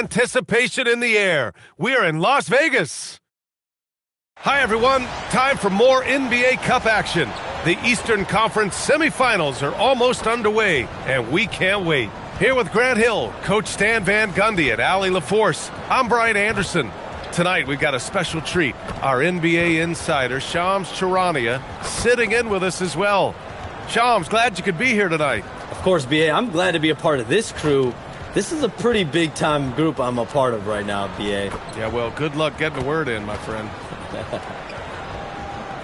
anticipation in the air. We're in Las Vegas. Hi, everyone. Time for more NBA Cup action. The Eastern Conference semifinals are almost underway, and we can't wait. Here with Grant Hill, Coach Stan Van Gundy, and Allie LaForce, I'm Brian Anderson. Tonight, we've got a special treat. Our NBA insider, Shams Charania, sitting in with us as well. Shams, glad you could be here tonight. Of course, BA. I'm glad to be a part of this crew. This is a pretty big-time group I'm a part of right now, BA. Yeah, well, good luck getting the word in, my friend.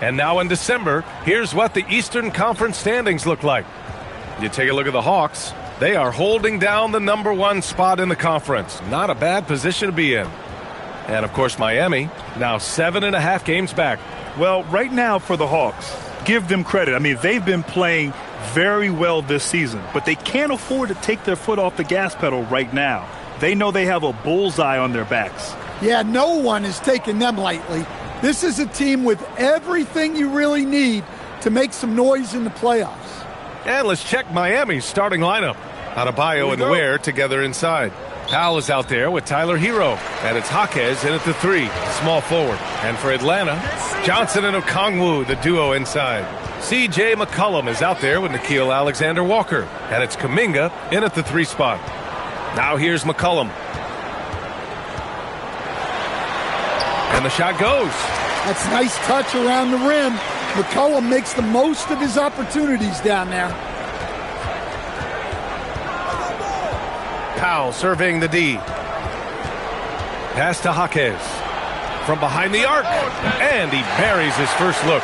And now in December, here's what the Eastern Conference standings look like. You take a look at the Hawks. They are holding down the #1 spot in the conference. Not a bad position to be in. And, of course, Miami, now 7.5 games back. Well, right now for the Hawks, give them credit. I mean, they've been playing very well this season, but they can't afford to take their foot off the gas pedal right now. They know they have a bullseye on their backs. Yeah, no one is taking them lightly. This is a team with everything you really need to make some noise in the playoffs. And let's check Miami's starting lineup. Adebayo and Ware together inside. Powell is out there with Tyler Hero. And it's Jaquez in at the 3, small forward. And for Atlanta, Johnson and Okongwu, the duo inside. C.J. McCollum is out there with Nickeil Alexander-Walker. And it's Kuminga in at the 3 spot. Now here's McCollum. And the shot goes. That's a nice touch around the rim. McCollum makes the most of his opportunities down there. Powell surveying the D. Pass to Jaquez. From behind the arc. And he buries his first look.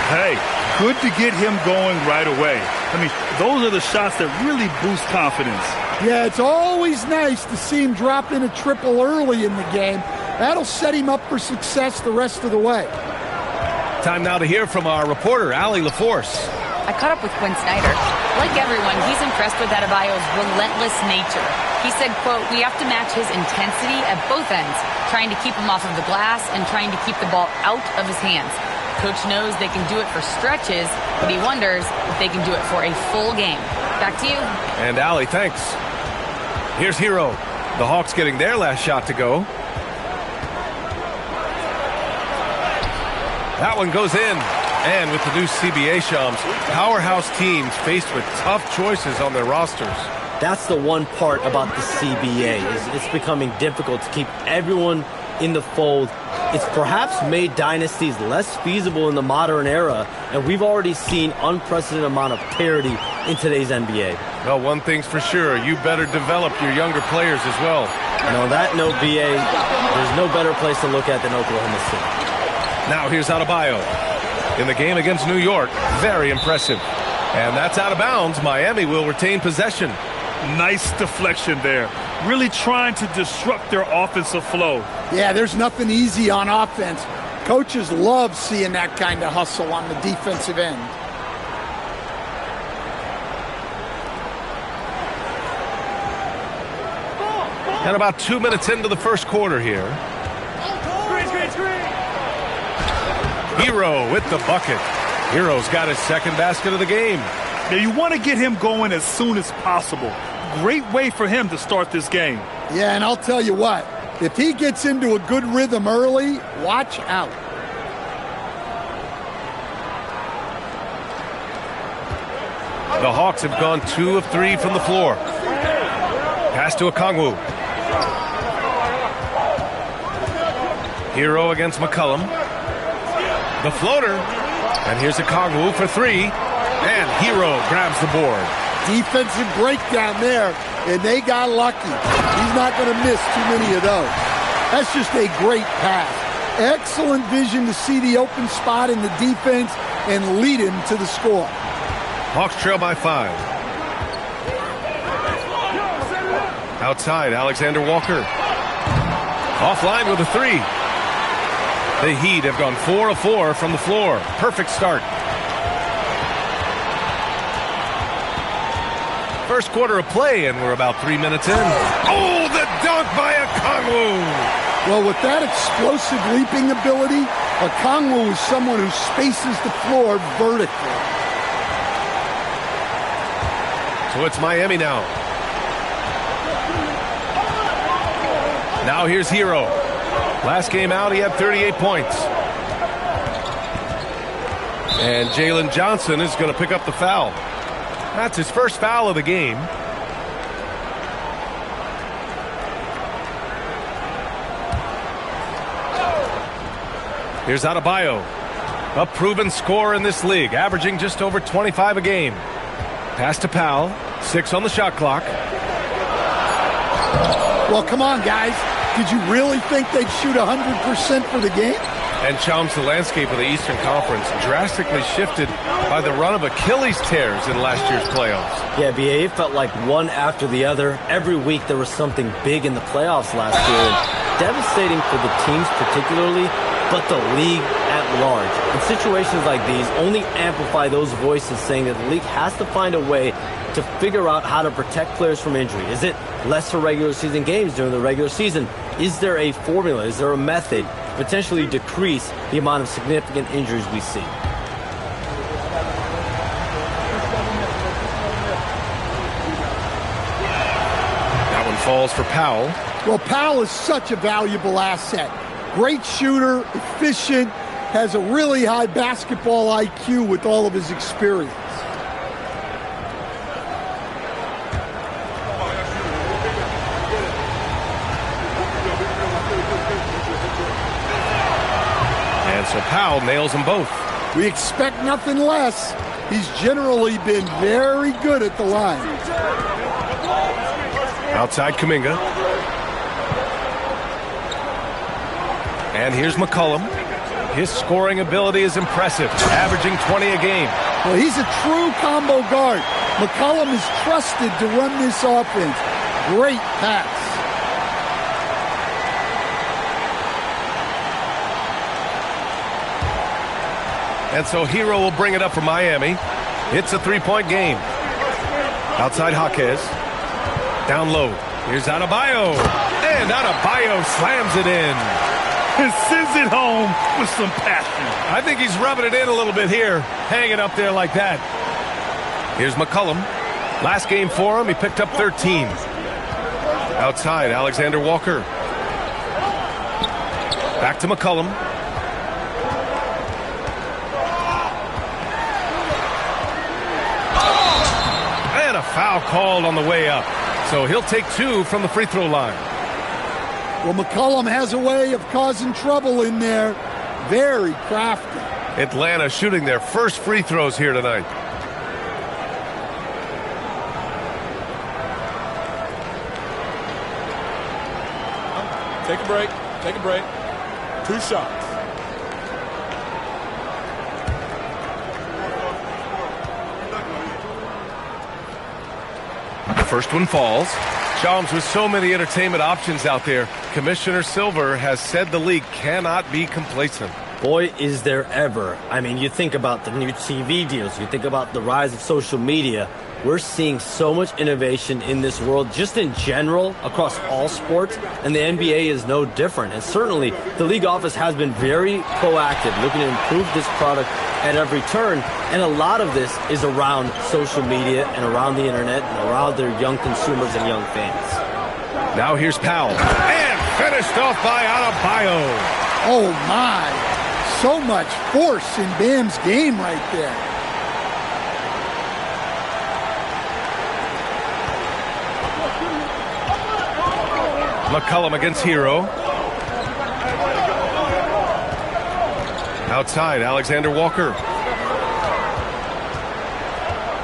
Hey, good to get him going right away. I mean, those are the shots that really boost confidence. Yeah, it's always nice to see him drop in a triple early in the game. That'll set him up for success the rest of the way. Time now to hear from our reporter, Allie LaForce. I caught up with Quinn Snyder. Like everyone, he's impressed with Adebayo's relentless nature. He said, quote, "We have to match his intensity at both ends, trying to keep him off of the glass and trying to keep the ball out of his hands. Coach knows they can do it for stretches, but he wonders if they can do it for a full game." Back to you. And Allie, thanks. Here's Hero. The Hawks getting their last shot to go. That one goes in. And with the new CBA, Shams, powerhouse teams faced with tough choices on their rosters. That's the one part about the CBA. Is it's becoming difficult to keep everyone in the fold. It's perhaps made dynasties less feasible in the modern era, and we've already seen unprecedented amount of parity in today's NBA. Well, one thing's for sure, you better develop your younger players as well. And on that note, BA, there's no better place to look at than Oklahoma City. Now here's Adebayo. In the game against New York, very impressive. And that's out of bounds. Miami will retain possession. Nice deflection there. Really trying to disrupt their offensive flow. Yeah, there's nothing easy on offense. Coaches love seeing that kind of hustle on the defensive end. And about 2 minutes into the first quarter here. Hero with the bucket. Hero's got his second basket of the game. Now you want to get him going as soon as possible. Great way for him to start this game. Yeah, and I'll tell you what, if he gets into a good rhythm early, watch out. The Hawks have gone 2 of 3 from the floor. Pass to Okongwu. Hero against McCollum. The floater. And here's Okongwu for 3. And Hero grabs the board. Defensive breakdown there, and they got lucky. He's not going to miss too many of those. That's just a great pass. Excellent vision to see the open spot in the defense and lead him to the score. Hawks trail by 5. Outside, Alexander Walker. Offline with a 3. The Heat have gone 4 of 4 from the floor. Perfect start. First quarter of play, and we're about 3 minutes in. Oh, the dunk by Okongwu! Well, with that explosive leaping ability, Okongwu is someone who spaces the floor vertically. So it's Miami now. Now here's Hero. Last game out, he had 38 points. And Jalen Johnson is going to pick up the foul. That's his first foul of the game. Here's Adebayo, a proven scorer in this league, averaging just over 25 a game. Pass to Powell, 6 on the shot clock. Well, come on, guys. Did you really think they'd shoot 100% for the game? And Chums, the landscape of the Eastern Conference drastically shifted by the run of Achilles tears in last year's playoffs. Yeah, BA, it felt like one after the other. Every week there was something big in the playoffs last year. Devastating for the teams particularly, but the league at large. And situations like these only amplify those voices saying that the league has to find a way to figure out how to protect players from injury. Is it lesser regular season games during the regular season? Is there a formula? Is there a method to potentially decrease the amount of significant injuries we see? That one falls for Powell. Well, Powell is such a valuable asset. Great shooter, efficient, has a really high basketball IQ with all of his experience. And so Powell nails them both. We expect nothing less. He's generally been very good at the line. Outside Kuminga. And here's McCollum. His scoring ability is impressive, averaging 20 a game. Well, he's a true combo guard. McCollum is trusted to run this offense. Great pass. And so Hero will bring it up for Miami. It's a three-point game. Outside Jaquez. Down low. Here's Adebayo. And Adebayo slams it in. And sends it home with some passion. I think he's rubbing it in a little bit here, hanging up there like that. Here's McCollum. Last game for him, he picked up 13. Outside, Alexander Walker. Back to McCollum. And a foul called on the way up. So he'll take 2 from the free throw line. Well, McCollum has a way of causing trouble in there. Very crafty. Atlanta shooting their first free throws here tonight. Take a break. Take a break. 2 shots. The first one falls. Chalmers, with so many entertainment options out there, Commissioner Silver has said the league cannot be complacent. Boy, is there ever. I mean, you think about the new TV deals, you think about the rise of social media. We're seeing so much innovation in this world, just in general, across all sports, and the NBA is no different. And certainly, the league office has been very proactive, looking to improve this product at every turn. And a lot of this is around social media and around the internet and around their young consumers and young fans. Now here's Powell. And finished off by Adebayo. Oh, my. So much force in Bam's game right there. McCollum against Hero. Outside, Alexander Walker.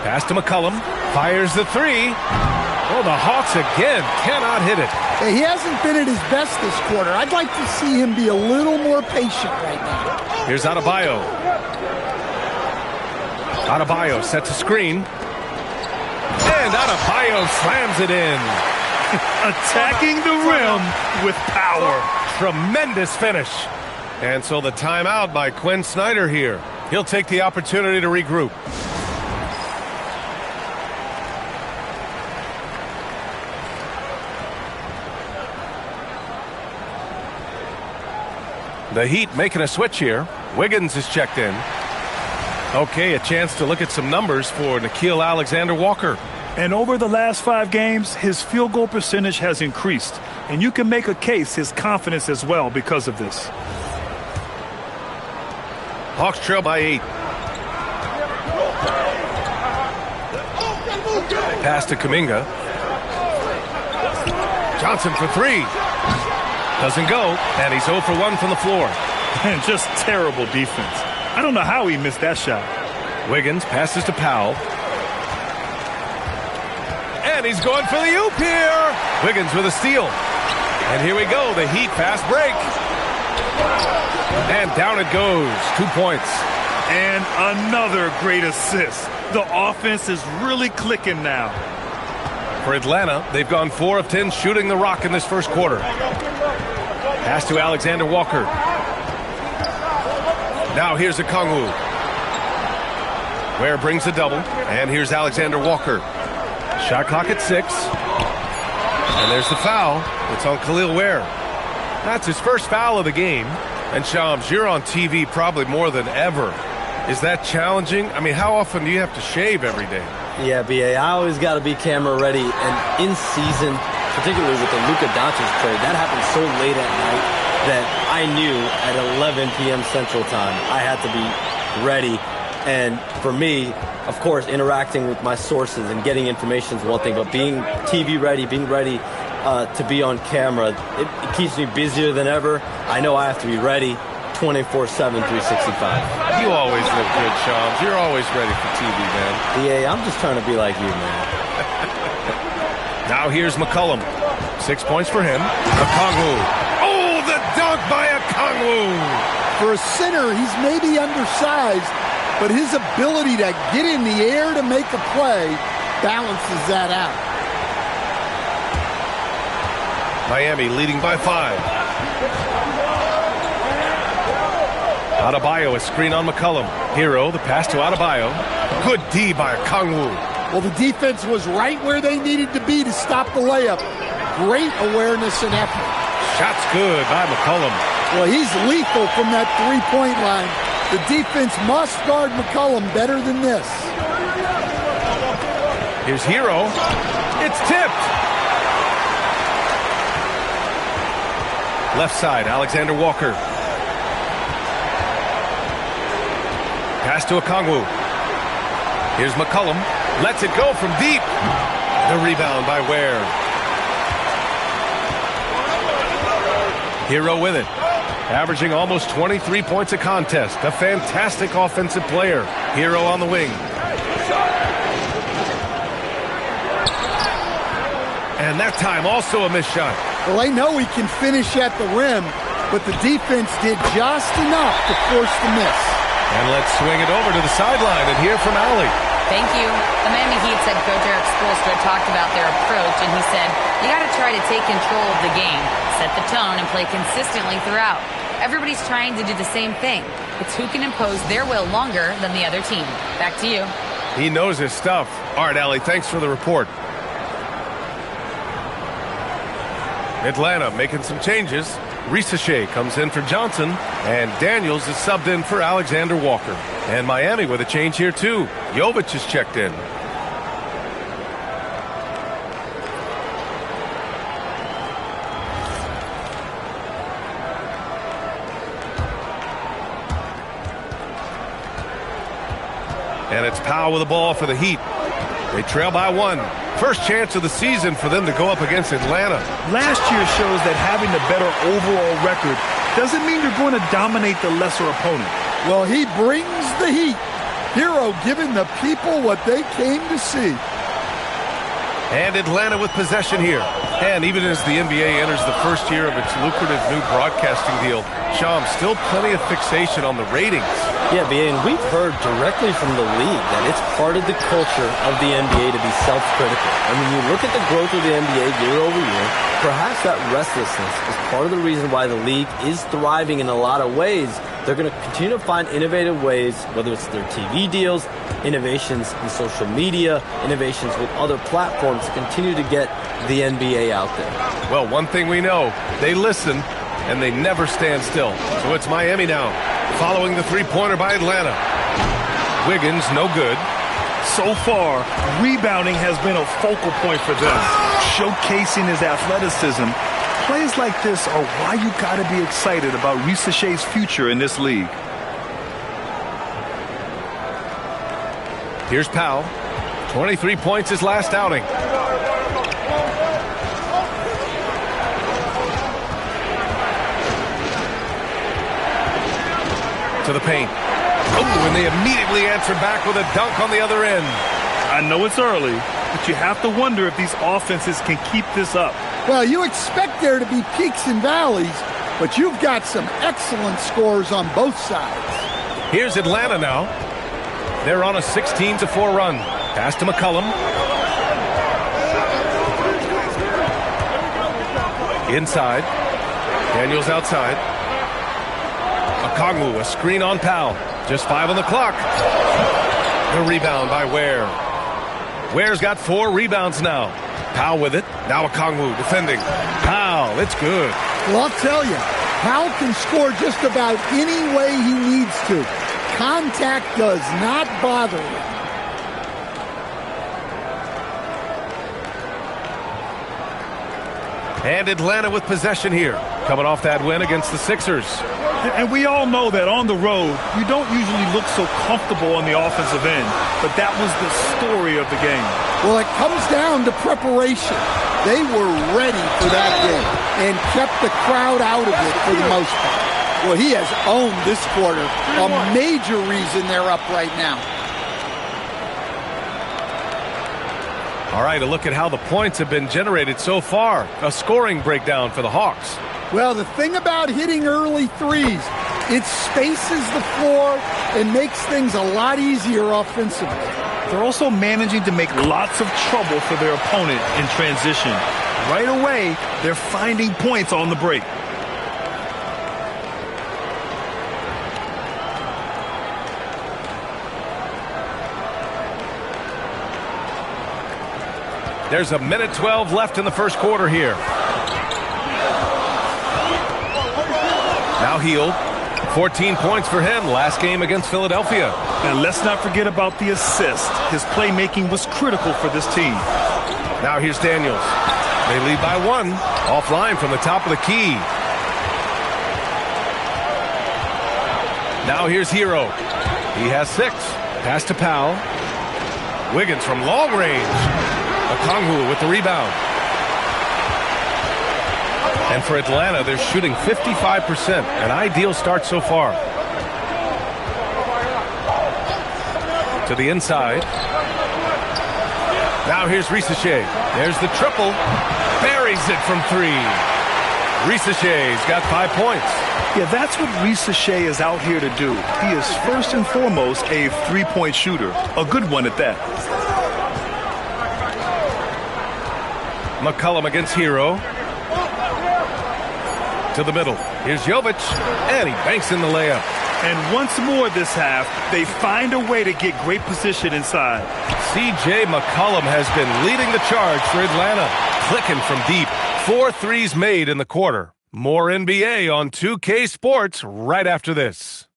Pass to McCollum. Fires the 3. Oh, the Hawks again cannot hit it. He hasn't been at his best this quarter. I'd like to see him be a little more patient right now. Here's Adebayo. Adebayo sets a screen. And Adebayo slams it in. Attacking the rim with power. Tremendous finish. And so the timeout by Quinn Snyder here. He'll take the opportunity to regroup. The Heat making a switch here. Wiggins is checked in. Okay, a chance to look at some numbers for Nickeil Alexander-Walker. And over the last 5 games, his field goal percentage has increased. And you can make a case his confidence as well because of this. Hawks trail by 8. Pass to Kuminga. Johnson for 3. Doesn't go, and he's 0 for 1 from the floor. And just terrible defense. I don't know how he missed that shot. Wiggins passes to Powell. And he's going for the oop here. Wiggins with a steal. And here we go, the Heat fast break. And down it goes, 2 points. And another great assist. The offense is really clicking now. For Atlanta, they've gone 4 of 10 shooting the rock in this first quarter. Pass to Alexander Walker. Now here's a Kongwu. Ware brings the double, and here's Alexander Walker. Shot clock at 6. And there's the foul. It's on Khalil Ware. That's his first foul of the game. And Shams, you're on TV probably more than ever. Is that challenging? I mean, how often do you have to shave every day? Yeah, BA, I always got to be camera ready. And in season, particularly with the Luka Doncic trade, that happened so late at night that I knew at 11 p.m. Central Time I had to be ready. And for me, of course, interacting with my sources and getting information is one thing, but being TV ready, being ready to be on camera, it keeps me busier than ever. I know I have to be ready 24/7, 365. You always look good, Shams. You're always ready for TV, man. BA, I'm just trying to be like you, man. Now here's McCollum. 6 points for him. Okongwu. Oh, the dunk by Okongwu. For a center, he's maybe undersized, but his ability to get in the air to make a play balances that out. Miami leading by 5. Adebayo, a screen on McCollum. Hero, the pass to Adebayo. Good D by Okongwu. Well, the defense was right where they needed to be to stop the layup. Great awareness and effort. Shot's good by McCollum. Well, he's lethal from that three-point line. The defense must guard McCollum better than this. Here's Hero. It's tipped. Left side, Alexander Walker. Pass to Okongwu. Here's McCollum. Lets it go from deep. The rebound by Ware. Hero with it. Averaging almost 23 points a contest. A fantastic offensive player. Hero on the wing. And that time also a missed shot. Well, they know he can finish at the rim, but the defense did just enough to force the miss. And let's swing it over to the sideline and hear from Allie. Thank you. The Miami Heat said Coach Eric Spoelstra talked about their approach, and he said, you got to try to take control of the game, set the tone, and play consistently throughout. Everybody's trying to do the same thing. It's who can impose their will longer than the other team. Back to you. He knows his stuff. All right, Allie, thanks for the report. Atlanta making some changes. Risache comes in for Johnson, and Daniels is subbed in for Alexander Walker. And Miami with a change here, too. Jovic is checked in. And it's Powell with the ball for the Heat. They trail by 1. First chance of the season for them to go up against Atlanta. Last year shows that having the better overall record doesn't mean you're going to dominate the lesser opponent. Well, he brings the heat. Hero giving the people what they came to see. And Atlanta with possession here. And even as the NBA enters the first year of its lucrative new broadcasting deal, Shams, still plenty of fixation on the ratings. Yeah, and we've heard directly from the league that it's part of the culture of the NBA to be self-critical. And when you look at the growth of the NBA year over year, perhaps that restlessness is part of the reason why the league is thriving in a lot of ways. They're going to continue to find innovative ways, whether it's their TV deals, innovations in social media, innovations with other platforms to continue to get the NBA out there. Well, one thing we know, they listen and they never stand still. So it's Miami now, following the three-pointer by Atlanta. Wiggins, no good. So far, rebounding has been a focal point for them, showcasing his athleticism. Plays like this are why you got to be excited about Ricochet's future in this league. Here's Powell. 23 points his last outing. To the paint. Oh, and they immediately answer back with a dunk on the other end. I know it's early, but you have to wonder if these offenses can keep this up. Well, you expect there to be peaks and valleys, but you've got some excellent scores on both sides. Here's Atlanta now. They're on a 16-4 run. Pass to McCollum. Inside. Daniels outside. Okongwu, a screen on Powell. Just 5 on the clock. The rebound by Ware. Ware's got 4 rebounds now. Powell with it. Now Okongwu defending. Powell, it's good. Well, I'll tell you, Powell can score just about any way he needs to. Contact does not bother him. And Atlanta with possession here, coming off that win against the Sixers. And we all know that on the road, you don't usually look so comfortable on the offensive end, but that was the story of the game. Well, it comes down to preparation. They were ready for that game and kept the crowd out of it for the most part. Well, he has owned this quarter, a major reason they're up right now. All right, a look at how the points have been generated so far. A scoring breakdown for the Hawks. Well, the thing about hitting early threes, it spaces the floor and makes things a lot easier offensively. They're also managing to make lots of trouble for their opponent in transition. Right away, they're finding points on the break. There's a minute 12 left in the first quarter here. Now Hield. 14 points for him last game against Philadelphia. And let's not forget about the assist. His playmaking was critical for this team. Now here's Daniels. They lead by 1. Offline from the top of the key. Now here's Hero. He has 6. Pass to Powell. Wiggins from long range. Okongwu with the rebound. And for Atlanta, they're shooting 55%. An ideal start so far. To the inside. Now here's Ricochet. There's the triple. Buries it from 3. Ricochet's got 5 points. Yeah, that's what Ricochet is out here to do. He is first and foremost a three-point shooter. A good one at that. McCollum against Hero. To the middle. Here's Jovic. And he banks in the layup. And once more this half, they find a way to get great position inside. C.J. McCollum has been leading the charge for Atlanta. Clicking from deep. 4 threes made in the quarter. More NBA on 2K Sports right after this.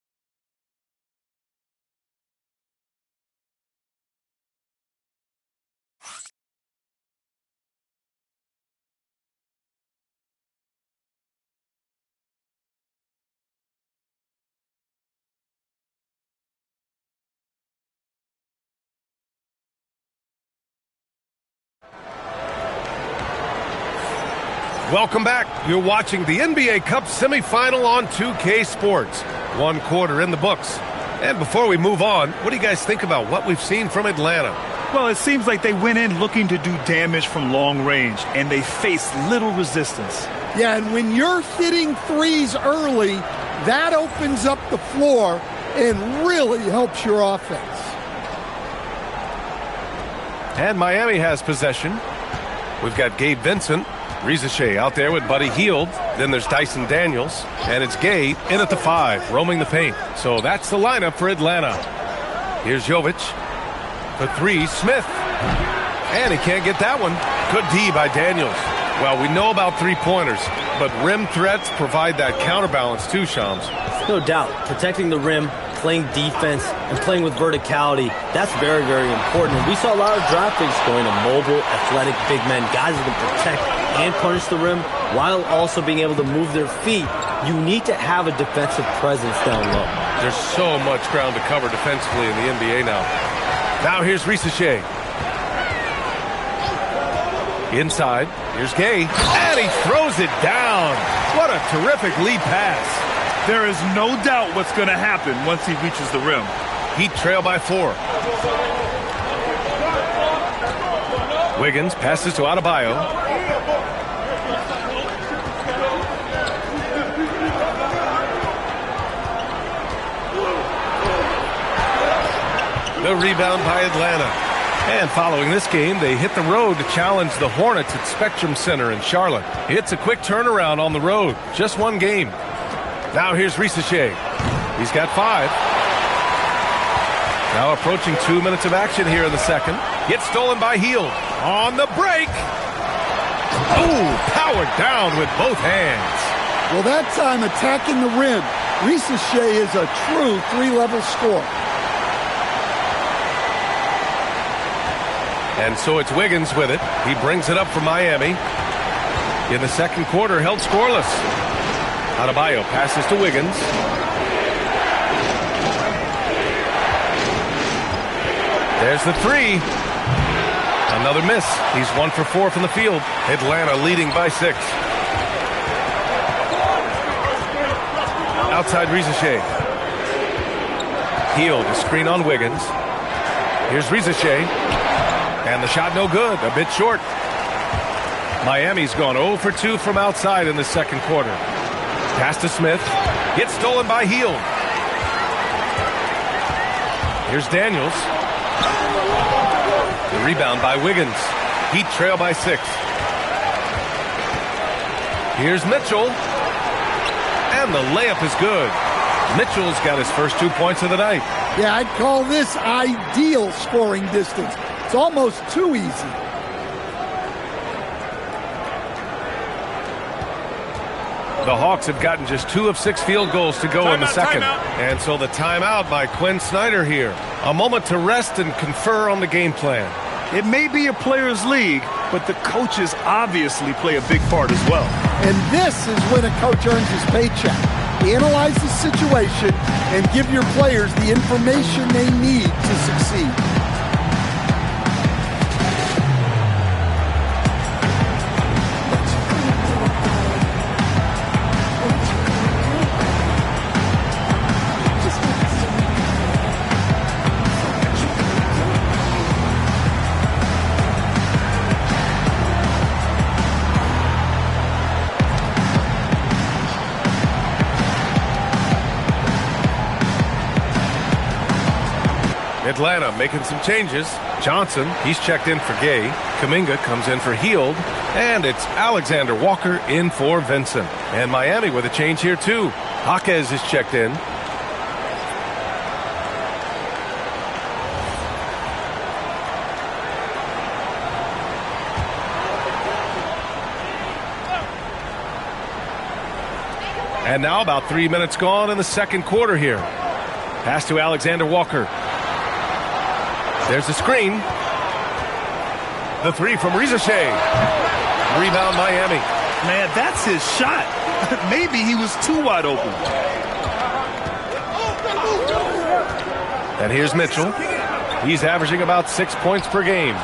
Welcome back. You're watching the NBA Cup semifinal on 2K Sports. 1 quarter in the books. And before we move on, what do you guys think about what we've seen from Atlanta? Well, it seems like they went in looking to do damage from long range, and they faced little resistance. Yeah, and when you're hitting threes early, that opens up the floor and really helps your offense. And Miami has possession. We've got Gabe Vincent. Ricochet out there with Buddy Hield. Then there's Dyson Daniels. And it's Gabe in at the 5, roaming the paint. So that's the lineup for Atlanta. Here's Jovic. For 3, Smith. And he can't get that one. Good D by Daniels. Well, we know about three-pointers, but rim threats provide that counterbalance too, Shams. No doubt. Protecting the rim playing defense, and playing with verticality. That's very, very important. And we saw a lot of draft picks going to mobile, athletic big men, guys who can protect and punish the rim while also being able to move their feet. You need to have a defensive presence down low. There's so much ground to cover defensively in the NBA now. Now here's Risache. Inside, here's Gay, and he throws it down. What a terrific lead pass. There is no doubt what's going to happen once he reaches the rim. Heat trail by 4. Wiggins passes to Adebayo. The rebound by Atlanta. And following this game, they hit the road to challenge the Hornets at Spectrum Center in Charlotte. It's a quick turnaround on the road. Just one game. Now here's Risache. He's got 5. Now approaching 2 minutes of action here in the second. Gets stolen by Hield. On the break. Ooh, powered down with both hands. Well, that time attacking the rim. Risache is a true 3-level scorer. And so it's Wiggins with it. He brings it up for Miami. In the second quarter, held scoreless. Adebayo passes to Wiggins. There's the 3. Another miss. He's 1 for 4 from the field. Atlanta leading by 6. Outside Risache. Hield, a screen on Wiggins. Here's Risache. And the shot no good, a bit short. Miami's gone 0 for 2 from outside in the second quarter. Pass to Smith. Gets stolen by Hield. Here's Daniels. The rebound by Wiggins. Heat trail by 6. Here's Mitchell. And the layup is good. Mitchell's got his first 2 points of the night. Yeah, I'd call this ideal scoring distance. It's almost too easy. The Hawks have gotten just 2 of 6 field goals to go in the second. Timeout. And so the timeout by Quinn Snyder here. A moment to rest and confer on the game plan. It may be a players' league, but the coaches obviously play a big part as well. And this is when a coach earns his paycheck. Analyze the situation and give your players the information they need to succeed. Atlanta making some changes. Johnson, he's checked in for Gay. Kuminga comes in for Hield. And it's Alexander Walker in for Vincent. And Miami with a change here too. Jaquez is checked in. And now about 3 minutes gone in the second quarter here. Pass to Alexander Walker. There's the screen. The 3 from Risache. Rebound Miami. Man, that's his shot. Maybe he was too wide open. And here's Mitchell. He's averaging about 6 points per game.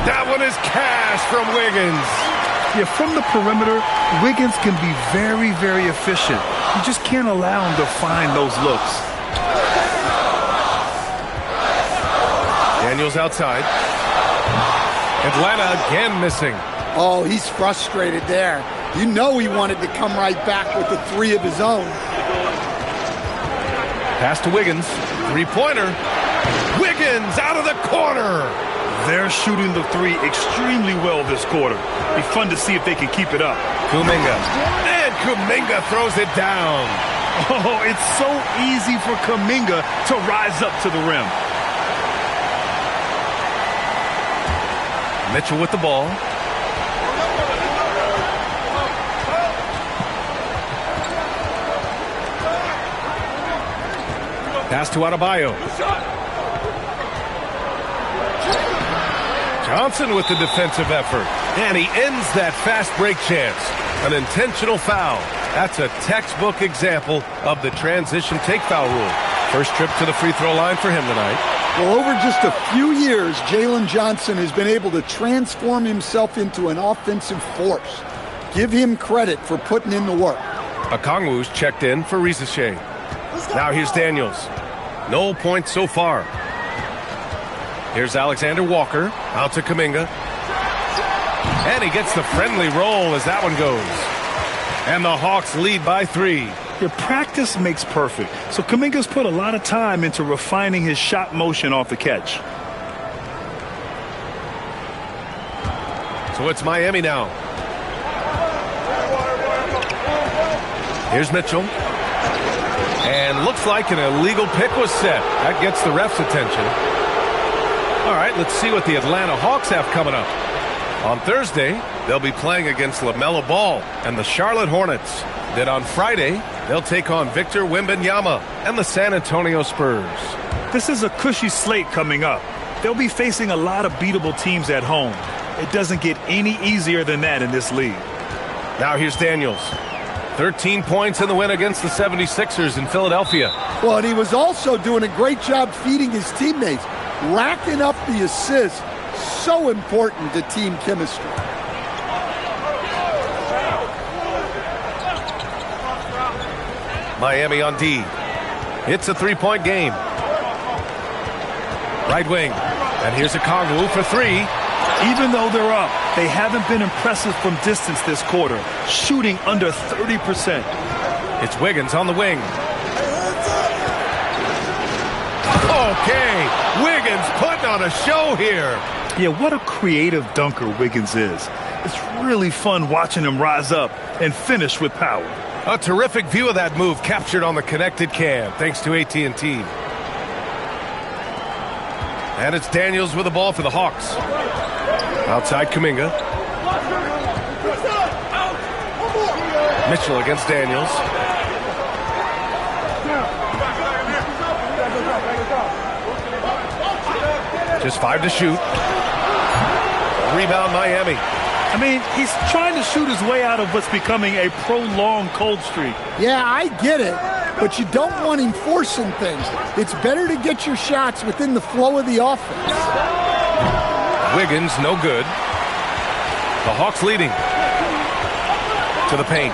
That one is cash from Wiggins. Yeah, from the perimeter, Wiggins can be very, very efficient. You just can't allow him to find those looks. Daniels outside. Atlanta again missing. Oh, he's frustrated there. You know he wanted to come right back with the 3 of his own. Pass to Wiggins. 3-pointer. Wiggins out of the corner. They're shooting the 3 extremely well this quarter. Be fun to see if they can keep it up. Kuminga. And Kuminga throws it down. Oh, it's so easy for Kuminga to rise up to the rim. Mitchell with the ball. Pass to Adebayo. Johnson with the defensive effort. And he ends that fast break chance. An intentional foul. That's a textbook example of the transition take foul rule. First trip to the free throw line for him tonight. Well, over just a few years, Jalen Johnson has been able to transform himself into an offensive force. Give him credit for putting in the work. Okongwu's checked in for Rizachet. Now here's Daniels. No points so far. Here's Alexander Walker. Out to Kuminga. And he gets the friendly roll as that one goes. And the Hawks lead by 3. Your practice makes perfect. So Kuminga's put a lot of time into refining his shot motion off the catch. So it's Miami now. Here's Mitchell. And looks like an illegal pick was set. That gets the ref's attention. All right, let's see what the Atlanta Hawks have coming up. On Thursday, they'll be playing against LaMelo Ball and the Charlotte Hornets. Then on Friday, they'll take on Victor Wembanyama and the San Antonio Spurs. This is a cushy slate coming up. They'll be facing a lot of beatable teams at home. It doesn't get any easier than that in this league. Now here's Daniels. 13 points in the win against the 76ers in Philadelphia. Well, and he was also doing a great job feeding his teammates, racking up the assists. So important to team chemistry. Miami on D. It's a three-point game. Right wing. And here's Okongwu for 3. Even though they're up, they haven't been impressive from distance this quarter, shooting under 30%. It's Wiggins on the wing. Okay, Wiggins putting on a show here. Yeah, what a creative dunker Wiggins is. It's really fun watching him rise up and finish with power. A terrific view of that move captured on the connected cam, thanks to AT&T. And it's Daniels with the ball for the Hawks. Outside Kuminga. Mitchell against Daniels. Just 5 to shoot. Rebound Miami. I mean, he's trying to shoot his way out of what's becoming a prolonged cold streak. Yeah, I get it, but you don't want him forcing things. It's better to get your shots within the flow of the offense. Wiggins, no good. The Hawks leading. To the paint.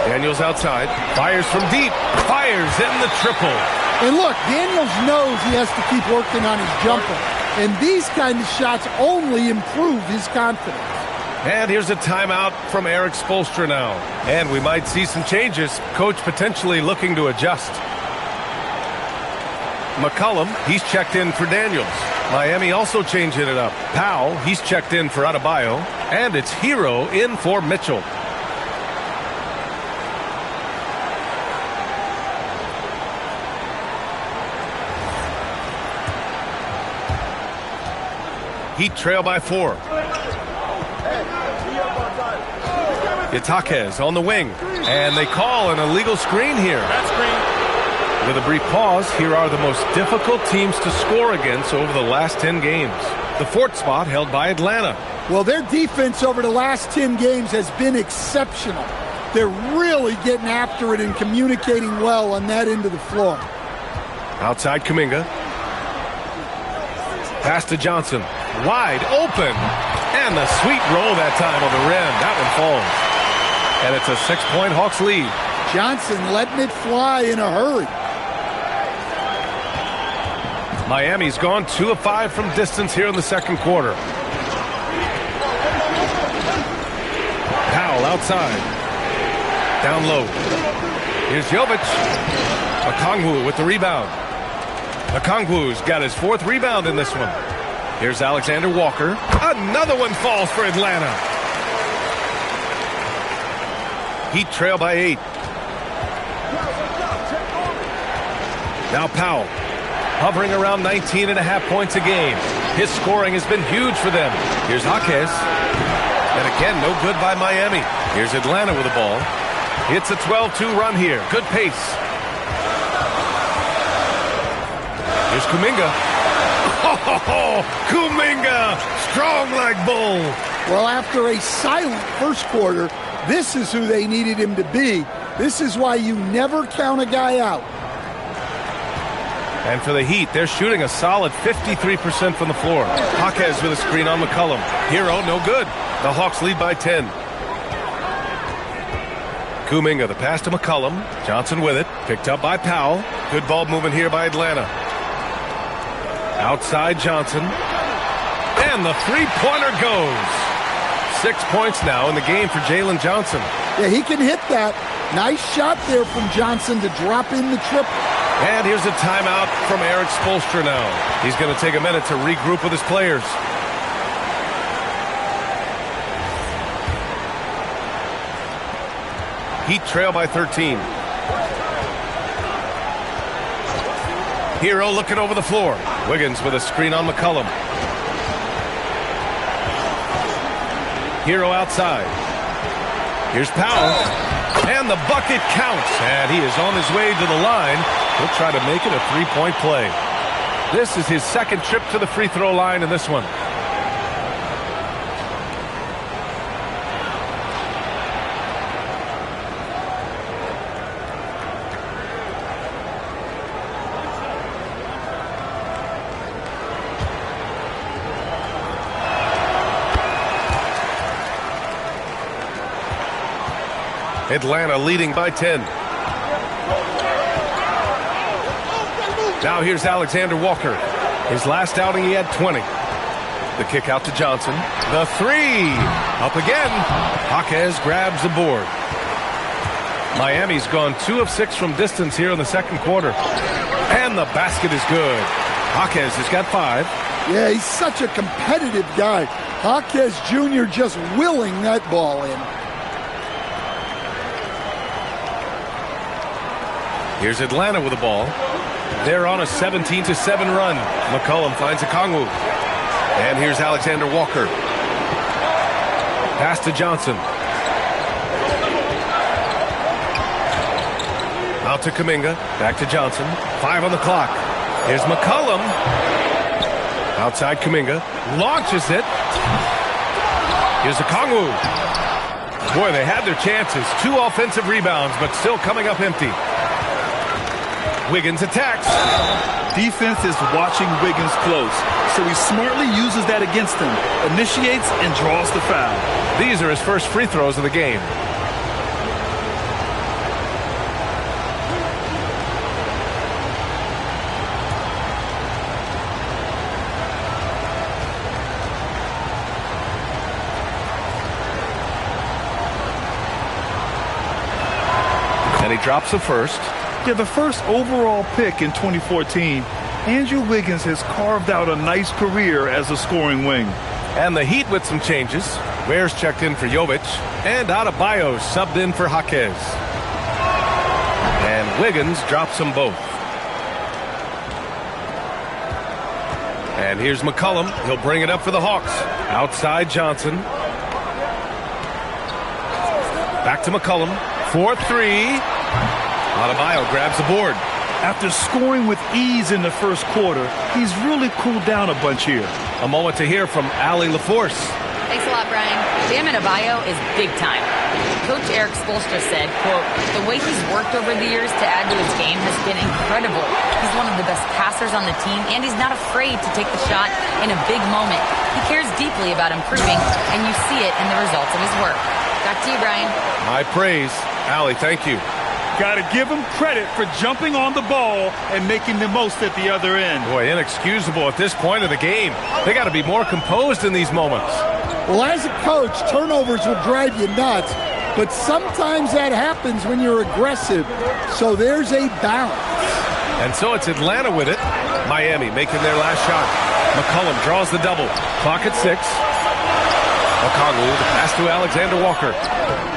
Daniels outside. Fires from deep. Fires in the triple. And look, Daniels knows he has to keep working on his jumper. And these kind of shots only improve his confidence. And here's a timeout from Eric Spoelstra now. And we might see some changes. Coach potentially looking to adjust. McCollum, he's checked in for Daniels. Miami also changing it up. Powell, he's checked in for Adebayo. And it's Hero in for Mitchell. Heat trail by 4. Itaquez on the wing. And they call an illegal screen here. With a brief pause, here are the most difficult teams to score against over the last 10 games. The 4th spot held by Atlanta. Well, their defense over the last 10 games has been exceptional. They're really getting after it and communicating well on that end of the floor. Outside Kuminga. Pass to Johnson. Wide open. And the sweet roll that time on the rim. That one falls. And it's a 6-point Hawks lead. Johnson letting it fly in a hurry. Miami's gone 2 of 5 from distance here in the second quarter. Powell outside. Down low. Here's Jovic. Okongwu with the rebound. Okongwu's got his 4th rebound in this one. Here's Alexander Walker. Another one falls for Atlanta. Heat trail by 8. Now Powell. Hovering around 19.5 points a game. His scoring has been huge for them. Here's Jaquez. And again, no good by Miami. Here's Atlanta with the ball. It's a 12-2 run here. Good pace. Here's Kuminga. Oh, Kuminga! Strong like bull. Well, after a silent first quarter, this is who they needed him to be. This is why you never count a guy out. And for the Heat, they're shooting a solid 53% from the floor. Jaquez with a screen on McCollum. Hero, no good. The Hawks lead by 10. Kuminga, the pass to McCollum. Johnson with it. Picked up by Powell. Good ball movement here by Atlanta. Outside Johnson. And the three-pointer goes. 6 points now in the game for Jalen Johnson. Yeah, he can hit that. Nice shot there from Johnson to drop in the triple. And here's a timeout from Eric Spoelstra now. He's going to take a minute to regroup with his players. Heat trail by 13. Hero looking over the floor. Wiggins with a screen on McCollum. Hero outside. Here's Powell. And the bucket counts. And he is on his way to the line. He'll try to make it a three-point play. This is his second trip to the free throw line in this one. Atlanta leading by 10. Now here's Alexander Walker. His last outing, he had 20. The kick out to Johnson. The three. Up again. Jaquez grabs the board. Miami's gone 2 of 6 from distance here in the second quarter. And the basket is good. Jaquez has got 5. Yeah, he's such a competitive guy. Jaquez Jr. just willing that ball in. Here's Atlanta with the ball. They're on a 17-7 run. McCollum finds a Kongwu. And here's Alexander Walker. Pass to Johnson. Out to Kuminga. Back to Johnson. 5 on the clock. Here's McCollum. Outside Kuminga. Launches it. Here's a Kongwu. Boy, they had their chances. 2 offensive rebounds, but still coming up empty. Wiggins attacks. Defense is watching Wiggins close, so he smartly uses that against him, initiates and draws the foul. These are his first free throws of the game. And he drops the first. Yeah, the first overall pick in 2014, Andrew Wiggins has carved out a nice career as a scoring wing. And the Heat with some changes. Ware's checked in for Jovic, and Adebayo subbed in for Jaquez. And Wiggins drops them both. And here's McCollum. He'll bring it up for the Hawks. Outside Johnson. Back to McCollum. 4-3. Adebayo grabs the board. After scoring with ease in the first quarter, he's really cooled down a bunch here. A moment to hear from Allie LaForce. Thanks a lot, Brian. Bam Adebayo is big time. Coach Eric Spoelstra said, quote, the way he's worked over the years to add to his game has been incredible. He's one of the best passers on the team, and he's not afraid to take the shot in a big moment. He cares deeply about improving, and you see it in the results of his work. Back to you, Brian. My praise. Allie, thank you. Got to give him credit for jumping on the ball and making the most at the other end. Boy, inexcusable at this point of the game. They got to be more composed in these moments. Well, as a coach, turnovers will drive you nuts, but sometimes that happens when you're aggressive. So there's a balance. And so it's Atlanta with it. Miami making their last shot. McCollum draws the double. Clock at 6. Okongwu, the pass to Alexander Walker.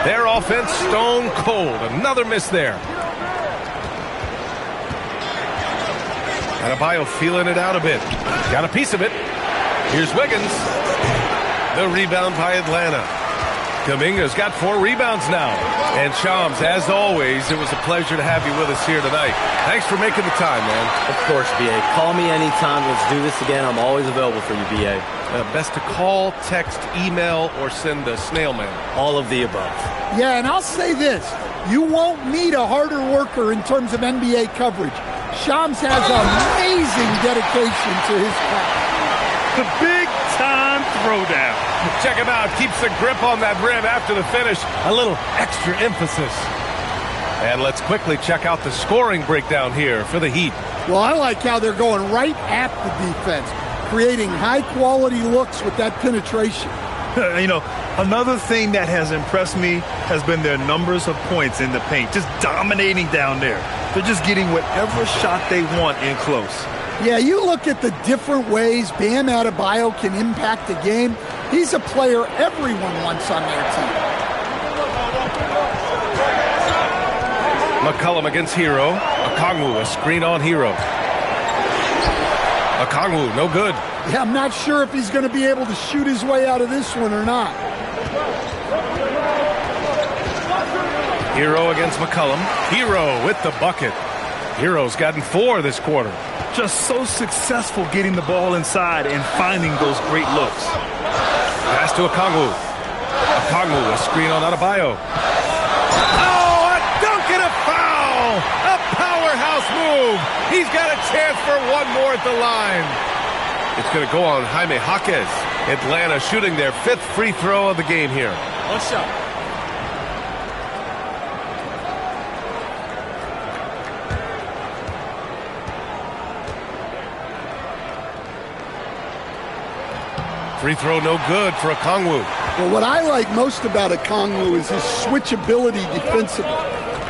Their offense stone cold. Another miss there. Adebayo feeling it out a bit. Got a piece of it. Here's Wiggins. The rebound by Atlanta. Kuminga's got 4 rebounds now. And Shams, as always, it was a pleasure to have you with us here tonight. Thanks for making the time, man. Of course, B.A. Call me anytime. Let's do this again. I'm always available for you, B.A. Best to call, text, email, or send a snail mail. All of the above. Yeah, and I'll say this. You won't meet a harder worker in terms of NBA coverage. Shams has amazing dedication to his craft. The big-time throwdown. Check him out. Keeps the grip on that rim after the finish. A little extra emphasis. And let's quickly check out the scoring breakdown here for the Heat. Well, I like how they're going right at the defense, creating high-quality looks with that penetration. You know, another thing that has impressed me has been their numbers of points in the paint, just dominating down there. They're just getting whatever shot they want in close. Yeah, you look at the different ways Bam Adebayo can impact a game. He's a player everyone wants on their team. McCollum against Hero. Okongwu, a screen on Hero. Okongwu, no good. Yeah, I'm not sure if he's going to be able to shoot his way out of this one or not. Hero against McCollum. Hero with the bucket. Hero's gotten 4 this quarter. Just so successful getting the ball inside and finding those great looks. Pass to Okongwu. Okongwu, a screen on Adebayo. Oh, a dunk and a foul! A powerhouse move! He's got a chance for one more at the line. It's going to go on Jaime Jaquez. Atlanta shooting their 5th free throw of the game here. One shot. Free throw no good for Okongwu. Well, what I like most about Okongwu is his switchability defensively.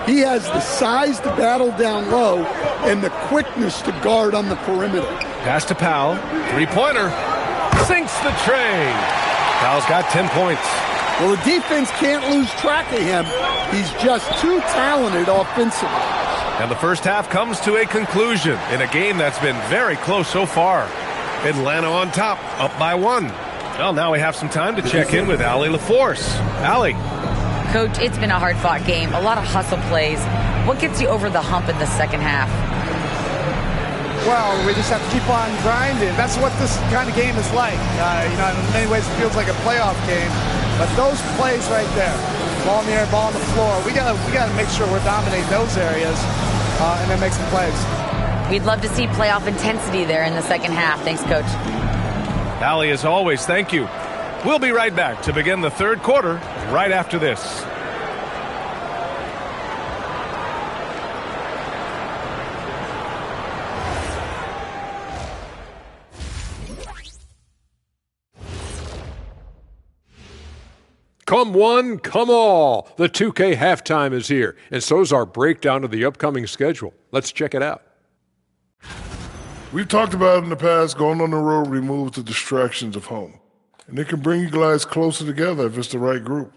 He has the size to battle down low and the quickness to guard on the perimeter. Pass to Powell. 3-pointer. Sinks the tray. Powell's got 10 points. Well, the defense can't lose track of him. He's just too talented offensively. And the first half comes to a conclusion in a game that's been very close so far. Atlanta on top, up by 1. Well, now we have some time to check in with Allie LaForce. Allie. Coach, it's been a hard-fought game, a lot of hustle plays. What gets you over the hump in the second half? Well, we just have to keep on grinding. That's what this kind of game is like. In many ways it feels like a playoff game. But those plays right there, ball in the air, ball on the floor, we gotta make sure we're dominating those areas and then make some plays. We'd love to see playoff intensity there in the second half. Thanks, Coach. Allie, as always, thank you. We'll be right back to begin the third quarter right after this. Come one, come all. The 2K halftime is here, and so's our breakdown of the upcoming schedule. Let's check it out. We've talked about in the past, going on the road removes the distractions of home. And it can bring you guys closer together if it's the right group.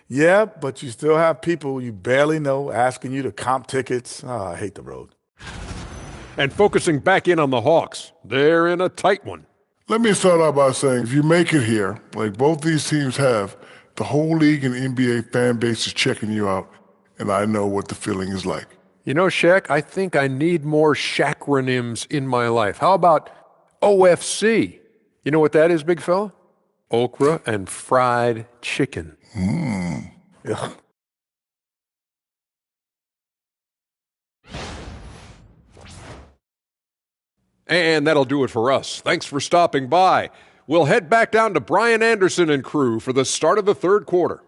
Yeah, but you still have people you barely know asking you to comp tickets. Oh, I hate the road. And focusing back in on the Hawks, they're in a tight one. Let me start out by saying, if you make it here, like both these teams have, the whole league and NBA fan base is checking you out, and I know what the feeling is like. You know, Shaq, I think I need more Shaqronyms in my life. How about OFC? You know what that is, big fella? Okra and fried chicken. Yeah. And that'll do it for us. Thanks for stopping by. We'll head back down to Brian Anderson and crew for the start of the third quarter.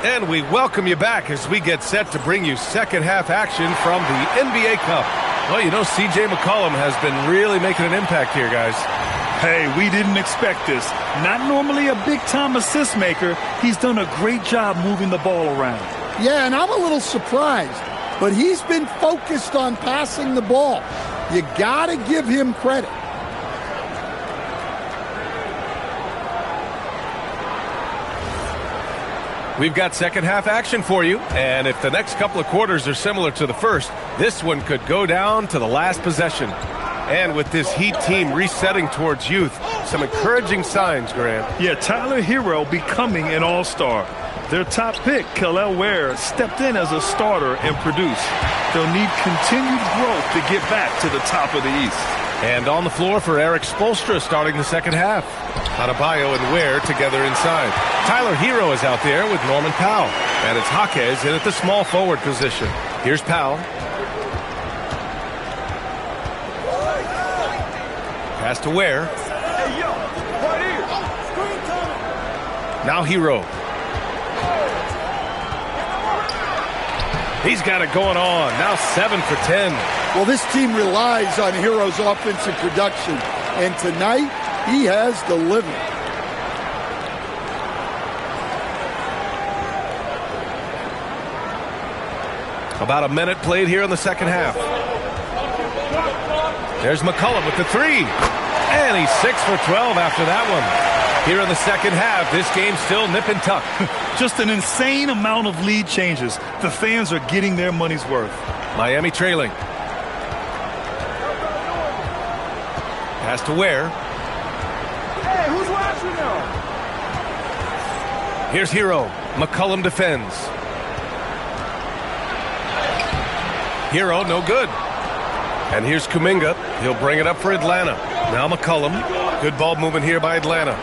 And we welcome you back as we get set to bring you second half action from the NBA Cup. Well, you know, C.J. McCollum has been really making an impact here, guys. Hey, we didn't expect this. Not normally a big-time assist maker. He's done a great job moving the ball around. Yeah, and I'm a little surprised, but he's been focused on passing the ball. You got to give him credit. We've got second half action for you, and if the next couple of quarters are similar to the first, this one could go down to the last possession. And with this Heat team resetting towards youth, some encouraging signs, Grant. Yeah, Tyler Hero becoming an all-star. Their top pick, Kel'el Ware, stepped in as a starter and produced. They'll need continued growth to get back to the top of the East. And on the floor for Eric Spoelstra starting the second half. Adebayo and Ware together inside. Tyler Hero is out there with Norman Powell. And it's Jaquez in at the small forward position. Here's Powell. Pass to Ware. Now Hero. He's got it going on. Now 7 for 10. Well, this team relies on Hero's offensive production, and tonight he has delivered. About a minute played here in the second half. There's McCollum with the three. And he's 6 for 12 after that one. Here in the second half, this game's still nip and tuck. Just an insane amount of lead changes. The fans are getting their money's worth. Miami trailing. Pass to Ware. Hey, who's watching now? Here's Hero. McCollum defends. Hero, no good. And here's Kuminga. He'll bring it up for Atlanta. Now McCollum. Good ball movement here by Atlanta.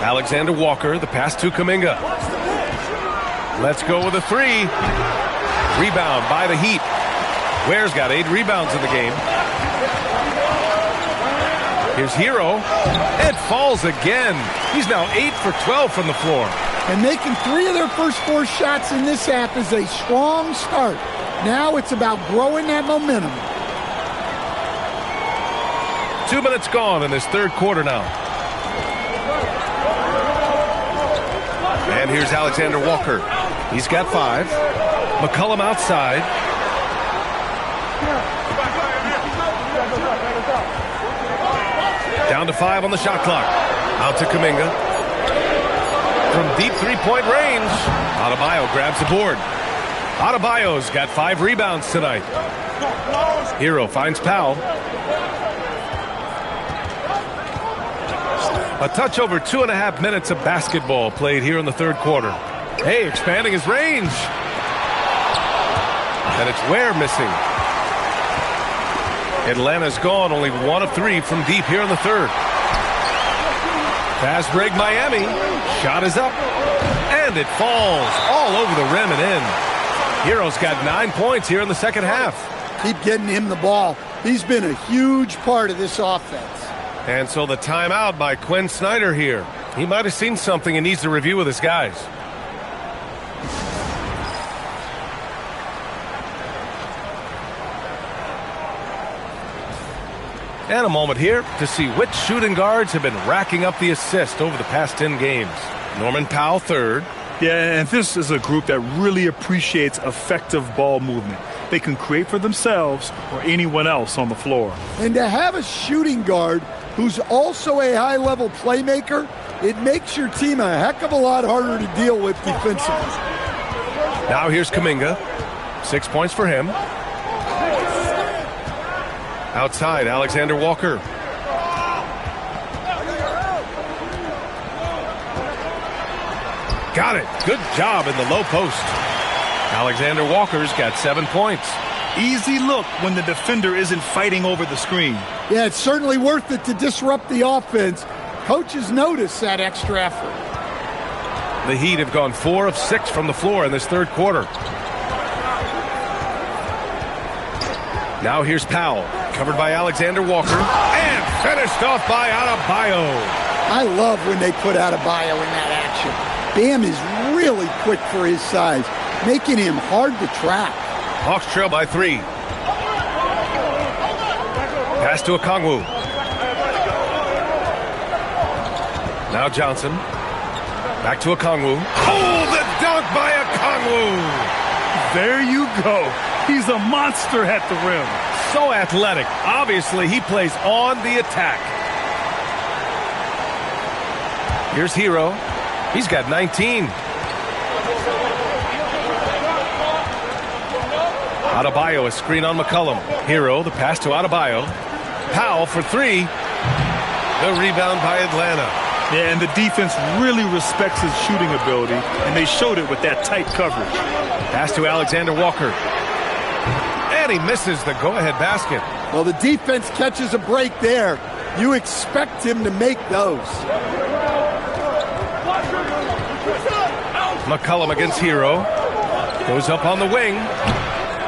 Alexander Walker, the pass to Kuminga. Let's go with a three. Rebound by the Heat. Ware's got 8 rebounds in the game. Here's Hero. It falls again. He's now 8 for 12 from the floor. And making 3 of their first 4 shots in this half is a strong start. Now it's about growing that momentum. 2 minutes gone in this third quarter now. And here's Alexander Walker. He's got 5. McCollum outside. Down to 5 on the shot clock. Out to Kuminga. From deep three-point range, Adebayo grabs the board. Adebayo's got 5 rebounds tonight. Hero finds Powell. A touch over 2.5 minutes of basketball played here in the third quarter. Hey, expanding his range. And it's Ware missing. Atlanta's gone only 1 of 3 from deep here in the third. Fast break Miami. Shot is up. And it falls all over the rim and in. Hero's got 9 points here in the second half. Keep getting him the ball. He's been a huge part of this offense. And so the timeout by Quinn Snyder here. He might have seen something and needs to review with his guys. And a moment here to see which shooting guards have been racking up the assist over the past 10 games. Norman Powell, third. Yeah, and this is a group that really appreciates effective ball movement. They can create for themselves or anyone else on the floor. And to have a shooting guard who's also a high-level playmaker, it makes your team a heck of a lot harder to deal with defensively. Now here's Kuminga. 6 points for him. Outside, Alexander Walker. Got it. Good job in the low post. Alexander Walker's got 7 points. Easy look when the defender isn't fighting over the screen. Yeah, it's certainly worth it to disrupt the offense. Coaches notice that extra effort. The Heat have gone 4 of 6 from the floor in this third quarter. Now here's Powell, covered by Alexander Walker, and finished off by Adebayo. I love when they put Adebayo in that action. Bam is really quick for his size, making him hard to track. Hawks trail by 3. Pass to Okongwu. Now Johnson. Back to Okongwu. Oh, the dunk by Okongwu! There you go. He's a monster at the rim. So athletic. Obviously, he plays on the attack. Here's Hero. He's got 19. Adebayo, a screen on McCollum. Hero, the pass to Adebayo. Powell for three. The rebound by Atlanta. Yeah, and the defense really respects his shooting ability, and they showed it with that tight coverage. Pass to Alexander Walker. And he misses the go-ahead basket. Well, the defense catches a break there. You expect him to make those. McCollum against Hero. Goes up on the wing.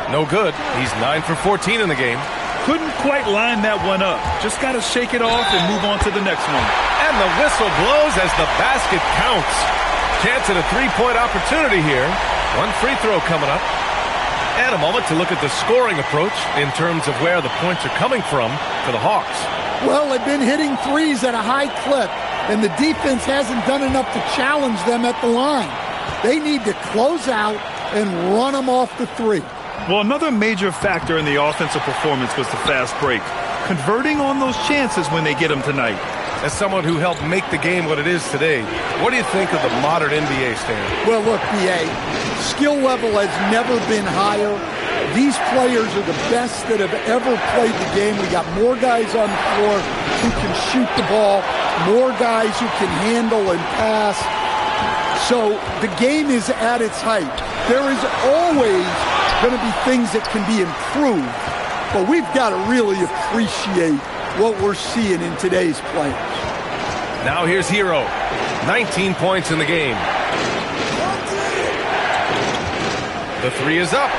No good. He's 9 for 14 in the game. Couldn't quite line that one up. Just got to shake it off and move on to the next one. And the whistle blows as the basket counts. Chance at a three-point opportunity here. One free throw coming up. And a moment to look at the scoring approach in terms of where the points are coming from for the Hawks. Well, they've been hitting threes at a high clip, and the defense hasn't done enough to challenge them at the line. They need to close out and run them off the three. Well, another major factor in the offensive performance was the fast break. Converting on those chances when they get them tonight. As someone who helped make the game what it is today, what do you think of the modern NBA, Stan? Well, look, B.A., skill level has never been higher. These players are the best that have ever played the game. We got more guys on the floor who can shoot the ball, more guys who can handle and pass. So the game is at its height. There is always going to be things that can be improved, but we've got to really appreciate what we're seeing in today's players. Now here's Hero. 19 points in the game. The three is up.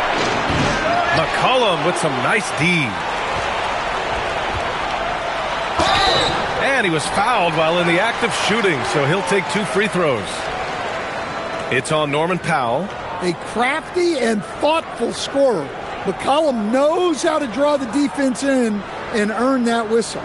McCollum with some nice D. And he was fouled while in the act of shooting, so he'll take 2 free throws. It's on Norman Powell. A crafty and thoughtful scorer. McCollum knows how to draw the defense in and earn that whistle.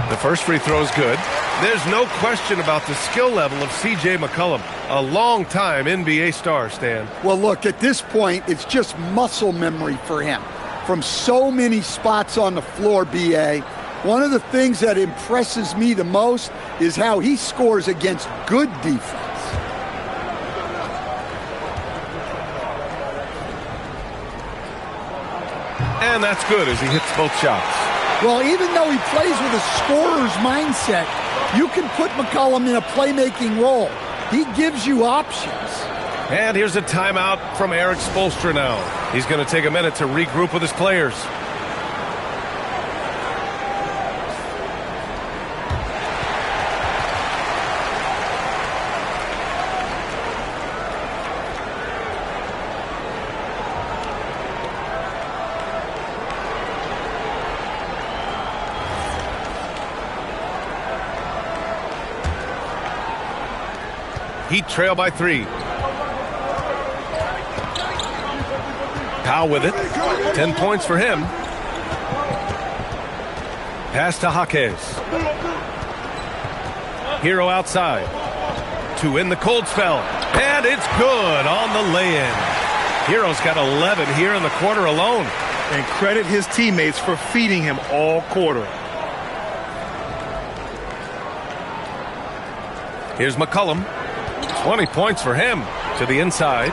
The first free throw is good. There's no question about the skill level of C.J. McCollum, a long-time NBA star, Stan. Well, look, at this point, it's just muscle memory for him. From so many spots on the floor, B.A., one of the things that impresses me the most is how he scores against good defense. And that's good as he hits both shots. Well, even though he plays with a scorer's mindset, you can put McCollum in a playmaking role. He gives you options. And here's a timeout from Eric Spoelstra now. He's going to take a minute to regroup with his players. Heat trail by 3. Powell with it. 10 points for him. Pass to Jaquez. Hero outside. To in the cold spell. And it's good on the lay-in. Hero's got 11 here in the quarter alone. And credit his teammates for feeding him all quarter. Here's McCollum. 20 points for him. To the inside.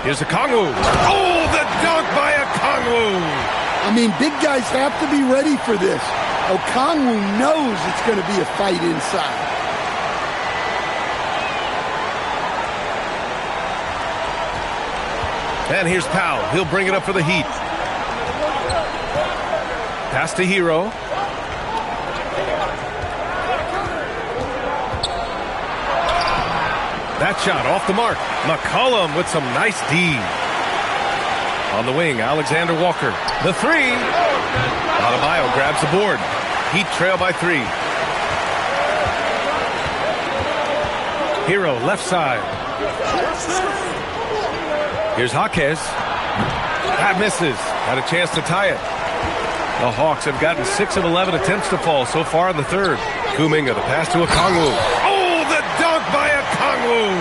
Here's Okongwu. Oh, the dunk by Okongwu. I mean, big guys have to be ready for this. Okongwu knows it's going to be a fight inside. And here's Powell. He'll bring it up for the Heat. Pass to Hero. That shot off the mark. McCollum with some nice D. On the wing, Alexander Walker. The three. Adebayo grabs the board. Heat trail by 3. Hero left side. Here's Jaquez. That misses. Had a chance to tie it. The Hawks have gotten 6 of 11 attempts to fall so far in the third. Kuminga, the pass to Okongwu. Oh, the dunk by Okongwu!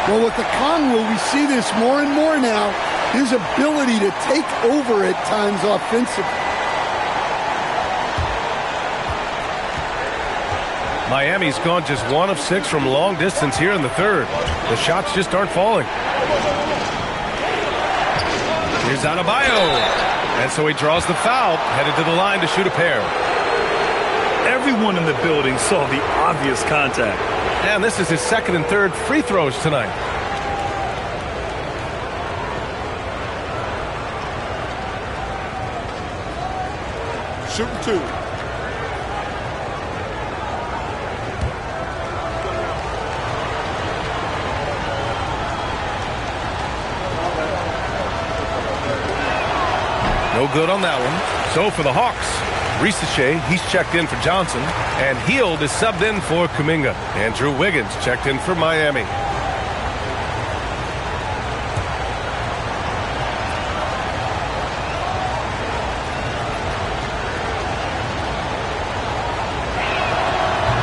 Well, with Okongwu, we see this more and more now, his ability to take over at times offensively. Miami's gone just 1 of 6 from long distance here in the third. The shots just aren't falling. Here's Adebayo. And so he draws the foul, headed to the line to shoot a pair. Everyone in the building saw the obvious contact. And this is his second and third free throws tonight. Shooting 2. No good on that one. So for the Hawks, Risache, he's checked in for Johnson, and Hield is subbed in for Kuminga. Andrew Wiggins checked in for Miami.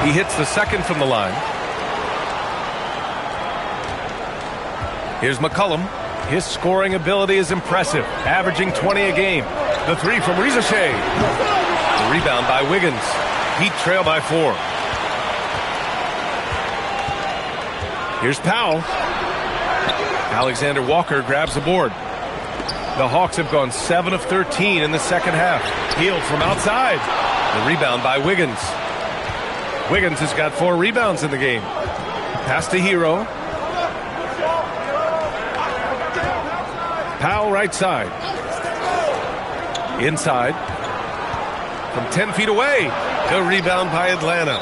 He hits the second from the line. Here's McCollum. His scoring ability is impressive, averaging 20 a game. The three from Risache. The rebound by Wiggins. Heat trail by 4. Here's Powell. Alexander Walker grabs the board. The Hawks have gone 7 of 13 in the second half. Hield from outside. The rebound by Wiggins. Wiggins has got 4 rebounds in the game. Pass to Hero. Powell right side. Inside. From 10 feet away. The rebound by Atlanta.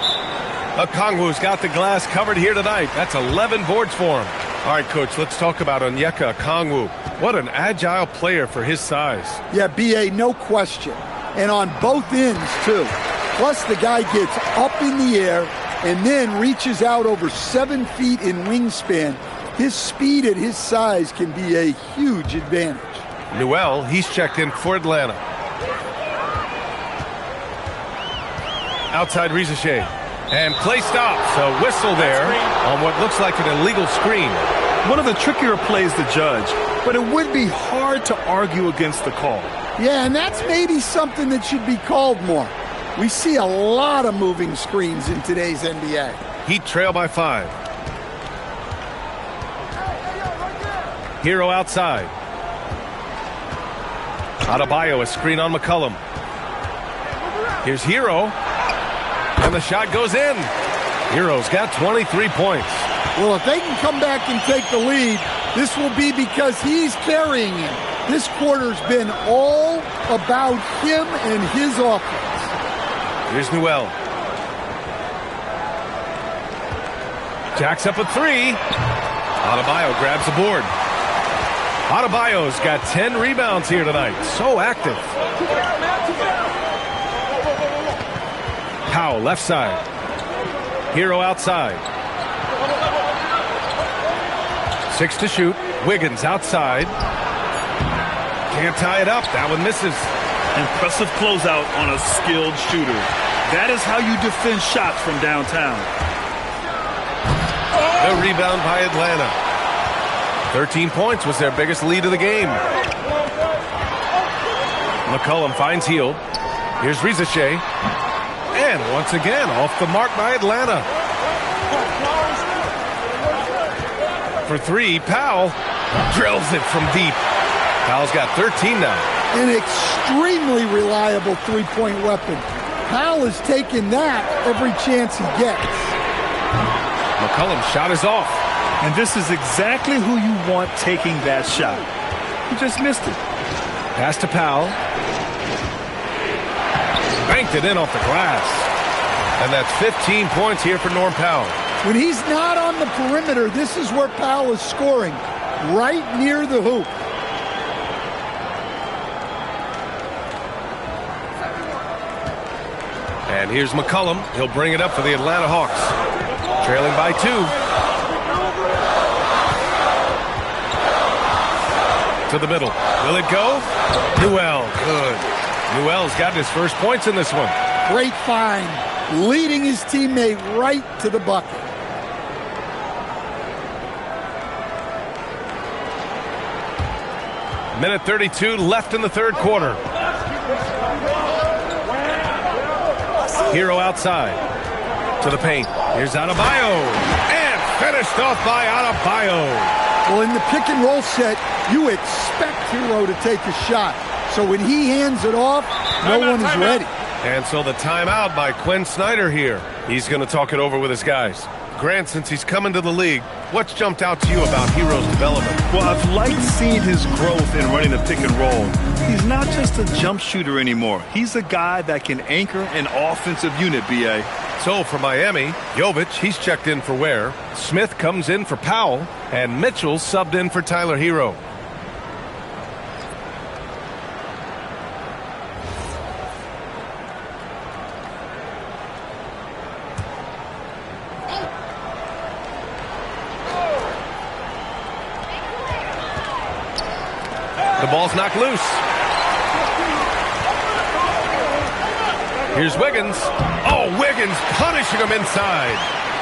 Okongwu's got the glass covered here tonight. That's 11 boards for him. All right, Coach, let's talk about Onyeka Okongwu. What an agile player for his size. Yeah, B.A., no question. And on both ends, too. Plus, the guy gets up in the air and then reaches out over 7 feet in wingspan. His speed at his size can be a huge advantage. Newell, he's checked in for Atlanta. Outside Risache. And play stops. A whistle there on what looks like an illegal screen. One of the trickier plays to judge, but it would be hard to argue against the call. Yeah, and that's maybe something that should be called more. We see a lot of moving screens in today's NBA. Heat trail by 5. Hero outside. Adebayo, a screen on McCollum. Here's Hero. And the shot goes in. Hero's got 23 points. Well, if they can come back and take the lead, this will be because he's carrying him. This quarter's been all about him and his offense. Here's Newell. Jacks up a 3. Adebayo grabs the board. Adebayo's got 10 rebounds here tonight. So active. Powell left side. Hero outside. 6 to shoot. Wiggins outside. Can't tie it up. That one misses. Impressive closeout on a skilled shooter. That is how you defend shots from downtown. The rebound by Atlanta. 13 points was their biggest lead of the game. McCollum finds Hield. Here's Risache. And once again, off the mark by Atlanta. For 3, Powell drills it from deep. Powell's got 13 now. An extremely reliable three-point weapon. Powell has taken that every chance he gets. McCollum's shot is off. And this is exactly who you want taking that shot. He just missed it. Pass to Powell. Banked it in off the glass. And that's 15 points here for Norm Powell. When he's not on the perimeter, this is where Powell is scoring, right near the hoop. And here's McCollum. He'll bring it up for the Atlanta Hawks. Trailing by 2. To the middle. Will it go? Newell. Good. Newell's got his first points in this one. Great find. leading his teammate right to the bucket. Minute 32 left in the third quarter. Hero outside to the paint. Here's Adebayo. And finished off by Adebayo. Well, in the pick and roll set, you expect Hero to take a shot. So when he hands it off, no one is ready. And so the timeout by Quinn Snyder here. He's going to talk it over with his guys. Grant, since he's come into the league, what's jumped out to you about Hero's development? Well, I've liked seeing his growth in running the pick and roll. He's not just a jump shooter anymore. He's a guy that can anchor an offensive unit, B.A. So for Miami, Jovic, he's checked in for Ware. Smith comes in for Powell. And Mitchell subbed in for Tyler Hero. The ball's knocked loose. Here's Wiggins. Oh, Wiggins punishing him inside.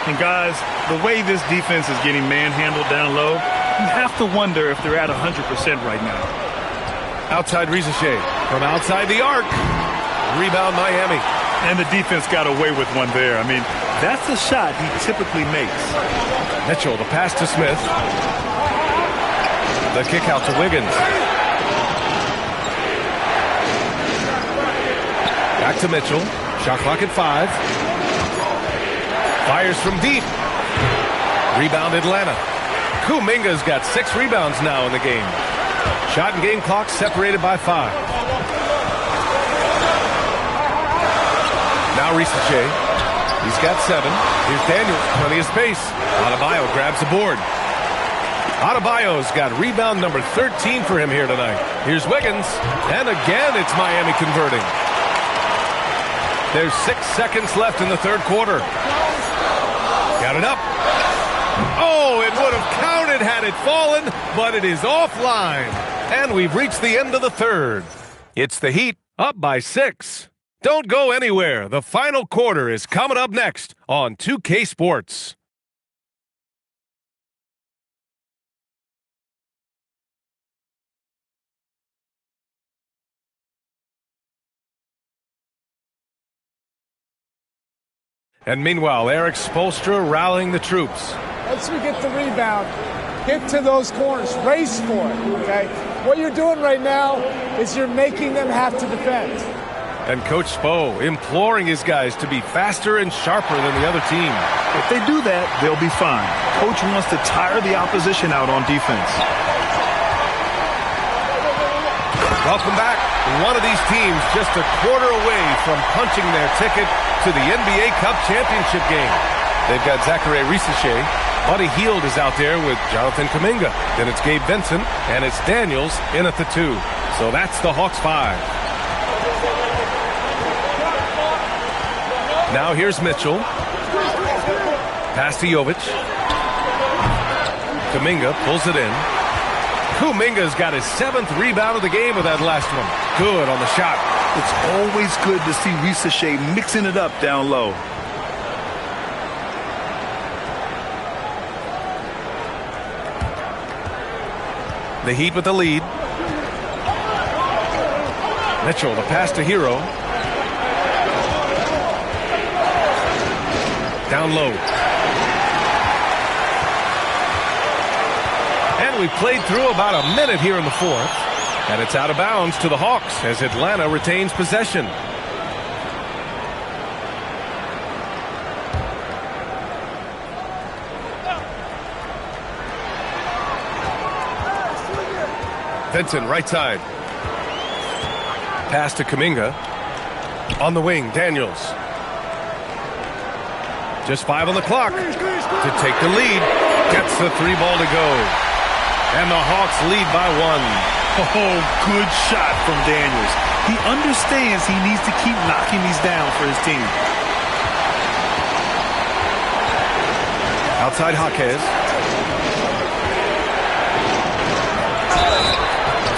And guys, the way this defense is getting manhandled down low, you have to wonder if they're at 100% right now. Outside Rizachet. From outside the arc. Rebound Miami. And the defense got away with one there. I mean, that's a shot he typically makes. Mitchell, the pass to Smith. The kick out to Wiggins. Back to Mitchell. Shot clock at 5. Fires from deep. Rebound Atlanta. Kuminga's got 6 rebounds now in the game. Shot and game clock separated by 5. Now Rizachet. He's got 7. Here's Daniels. Plenty of space. Adebayo grabs the board. Adebayo's got rebound number 13 for him here tonight. Here's Wiggins. And again, it's Miami converting. There's 6 seconds left in the third quarter. Got it up. Oh, it would have counted had it fallen, but it is offline. And we've reached the end of the third. It's the Heat up by 6. Don't go anywhere. The final quarter is coming up next on 2K Sports. And meanwhile, Eric Spoelstra rallying the troops. Once we get the rebound, get to those corners, race for it, okay? What you're doing right now is you're making them have to defend. And Coach Spo imploring his guys to be faster and sharper than the other team. If they do that, they'll be fine. Coach wants to tire the opposition out on defense. Welcome back. One of these teams just a quarter away from punching their ticket to the NBA Cup championship game. They've got Zachary Rizachet. Buddy Hield is out there with Jonathan Kuminga. Then it's Gabe Vincent, and it's Daniels in at the 2. So that's the Hawks 5. Now here's Mitchell. Pass to Jovic. Kuminga pulls it in. Kuminga's got his 7th rebound of the game with that last one. Good on the shot. It's always good to see Rizachet mixing it up down low. The Heat with the lead. Mitchell, the pass to Hero. Down low. And we played through about a minute here in the fourth. And it's out of bounds to the Hawks as Atlanta retains possession. Vincent, right side. Pass to Kuminga. On the wing, Daniels. Just 5 on the clock to take the lead. Gets the 3 ball to go. And the Hawks lead by 1. Oh, good shot from Daniels. He understands he needs to keep knocking these down for his team. Outside Jaquez.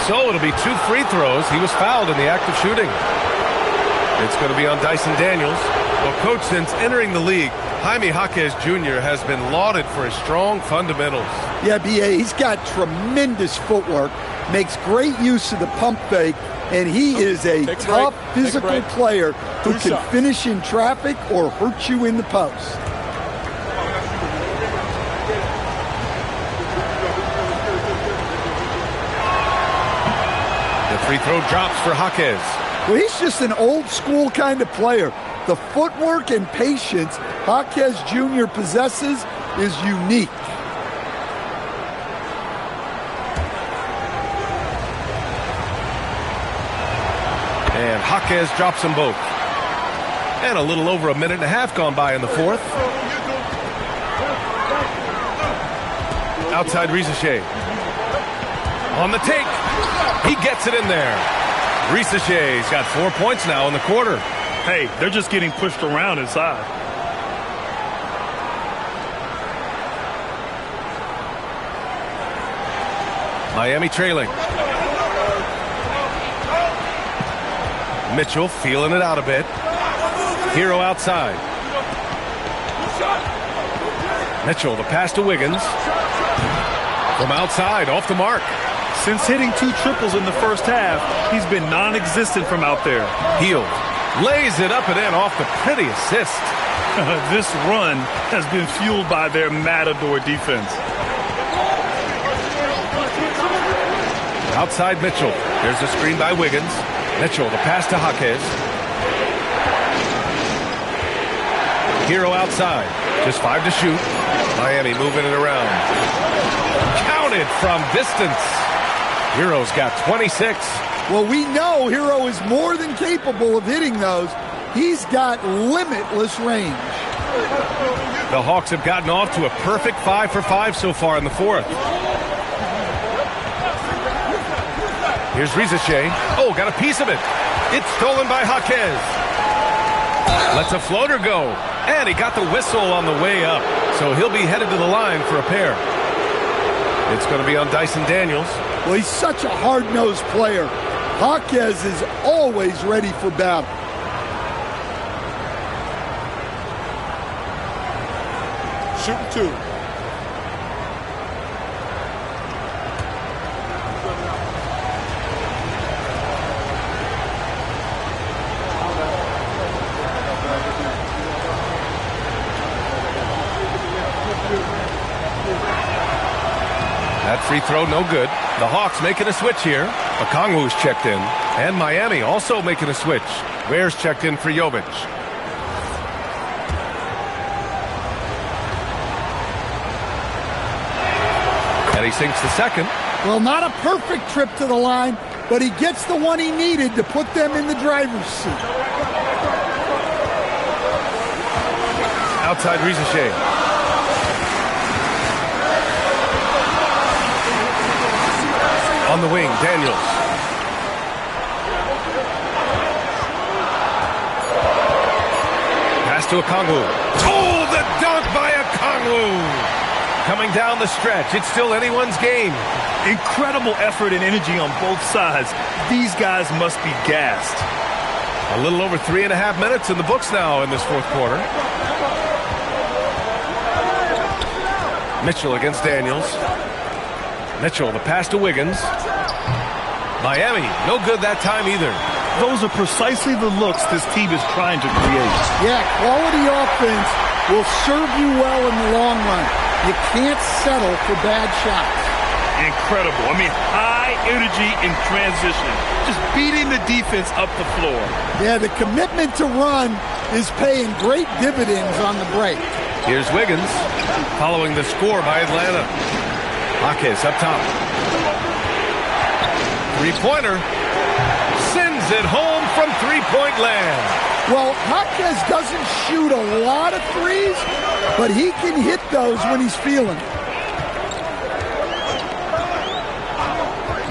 So it'll be 2 free throws. He was fouled in the act of shooting. It's going to be on Dyson Daniels. Well, Coach, since entering the league, Jaime Jaquez Jr. has been lauded for his strong fundamentals. Yeah, B.A., he's got tremendous footwork, makes great use of the pump fake, and he is a tough physical player who can finish in traffic or hurt you in the post. The free throw drops for Jaquez. Well, he's just an old-school kind of player. The footwork and patience Jaquez Jr. possesses is unique. And Jaquez drops them both. And a little over a minute and a half gone by in the fourth. Outside Rizachet. On the take. He gets it in there. Rizachet's got 4 points now in the quarter. Hey, they're just getting pushed around inside. Miami trailing. Mitchell feeling it out a bit. Hero outside. Mitchell, the pass to Wiggins. From outside, off the mark. Since hitting 2 triples in the first half, he's been non-existent from out there. Hield lays it up and in off the pretty assist. This run has been fueled by their matador defense. Outside Mitchell. There's a screen by Wiggins. Mitchell, the pass to Jaquez. Hero outside. Just 5 to shoot. Miami moving it around. Counted from distance. Hero's got 26. Well, we know Hero is more than capable of hitting those. He's got limitless range. The Hawks have gotten off to a perfect 5 for 5 so far in the fourth. Here's Rizachet. Oh, got a piece of it. It's stolen by Jaquez. Lets a floater go. And he got the whistle on the way up. So he'll be headed to the line for a pair. It's going to be on Dyson Daniels. Well, he's such a hard-nosed player. Jaquez is always ready for battle. Shooting 2. That free throw, no good. The Hawks making a switch here. Okongwu's checked in. And Miami also making a switch. Ware's checked in for Jovic. And he sinks the second. Well, not a perfect trip to the line, but he gets the one he needed to put them in the driver's seat. Outside Rizachet. On the wing, Daniels. Pass to Okongwu. Oh, the dunk by Okongwu! Coming down the stretch. It's still anyone's game. Incredible effort and energy on both sides. These guys must be gassed. A little over 3.5 minutes in the books now in this fourth quarter. Mitchell against Daniels. Mitchell, the pass to Wiggins. Miami, no good that time either. Those are precisely the looks this team is trying to create. Yeah, quality offense will serve you well in the long run. You can't settle for bad shots. Incredible. I mean, high energy in transition. Just beating the defense up the floor. Yeah, the commitment to run is paying great dividends on the break. Here's Wiggins, following the score by Atlanta. Jaquez up top. Three-pointer. Sends it home from three-point land. Well, Jaquez doesn't shoot a lot of threes, but he can hit those when he's feeling it.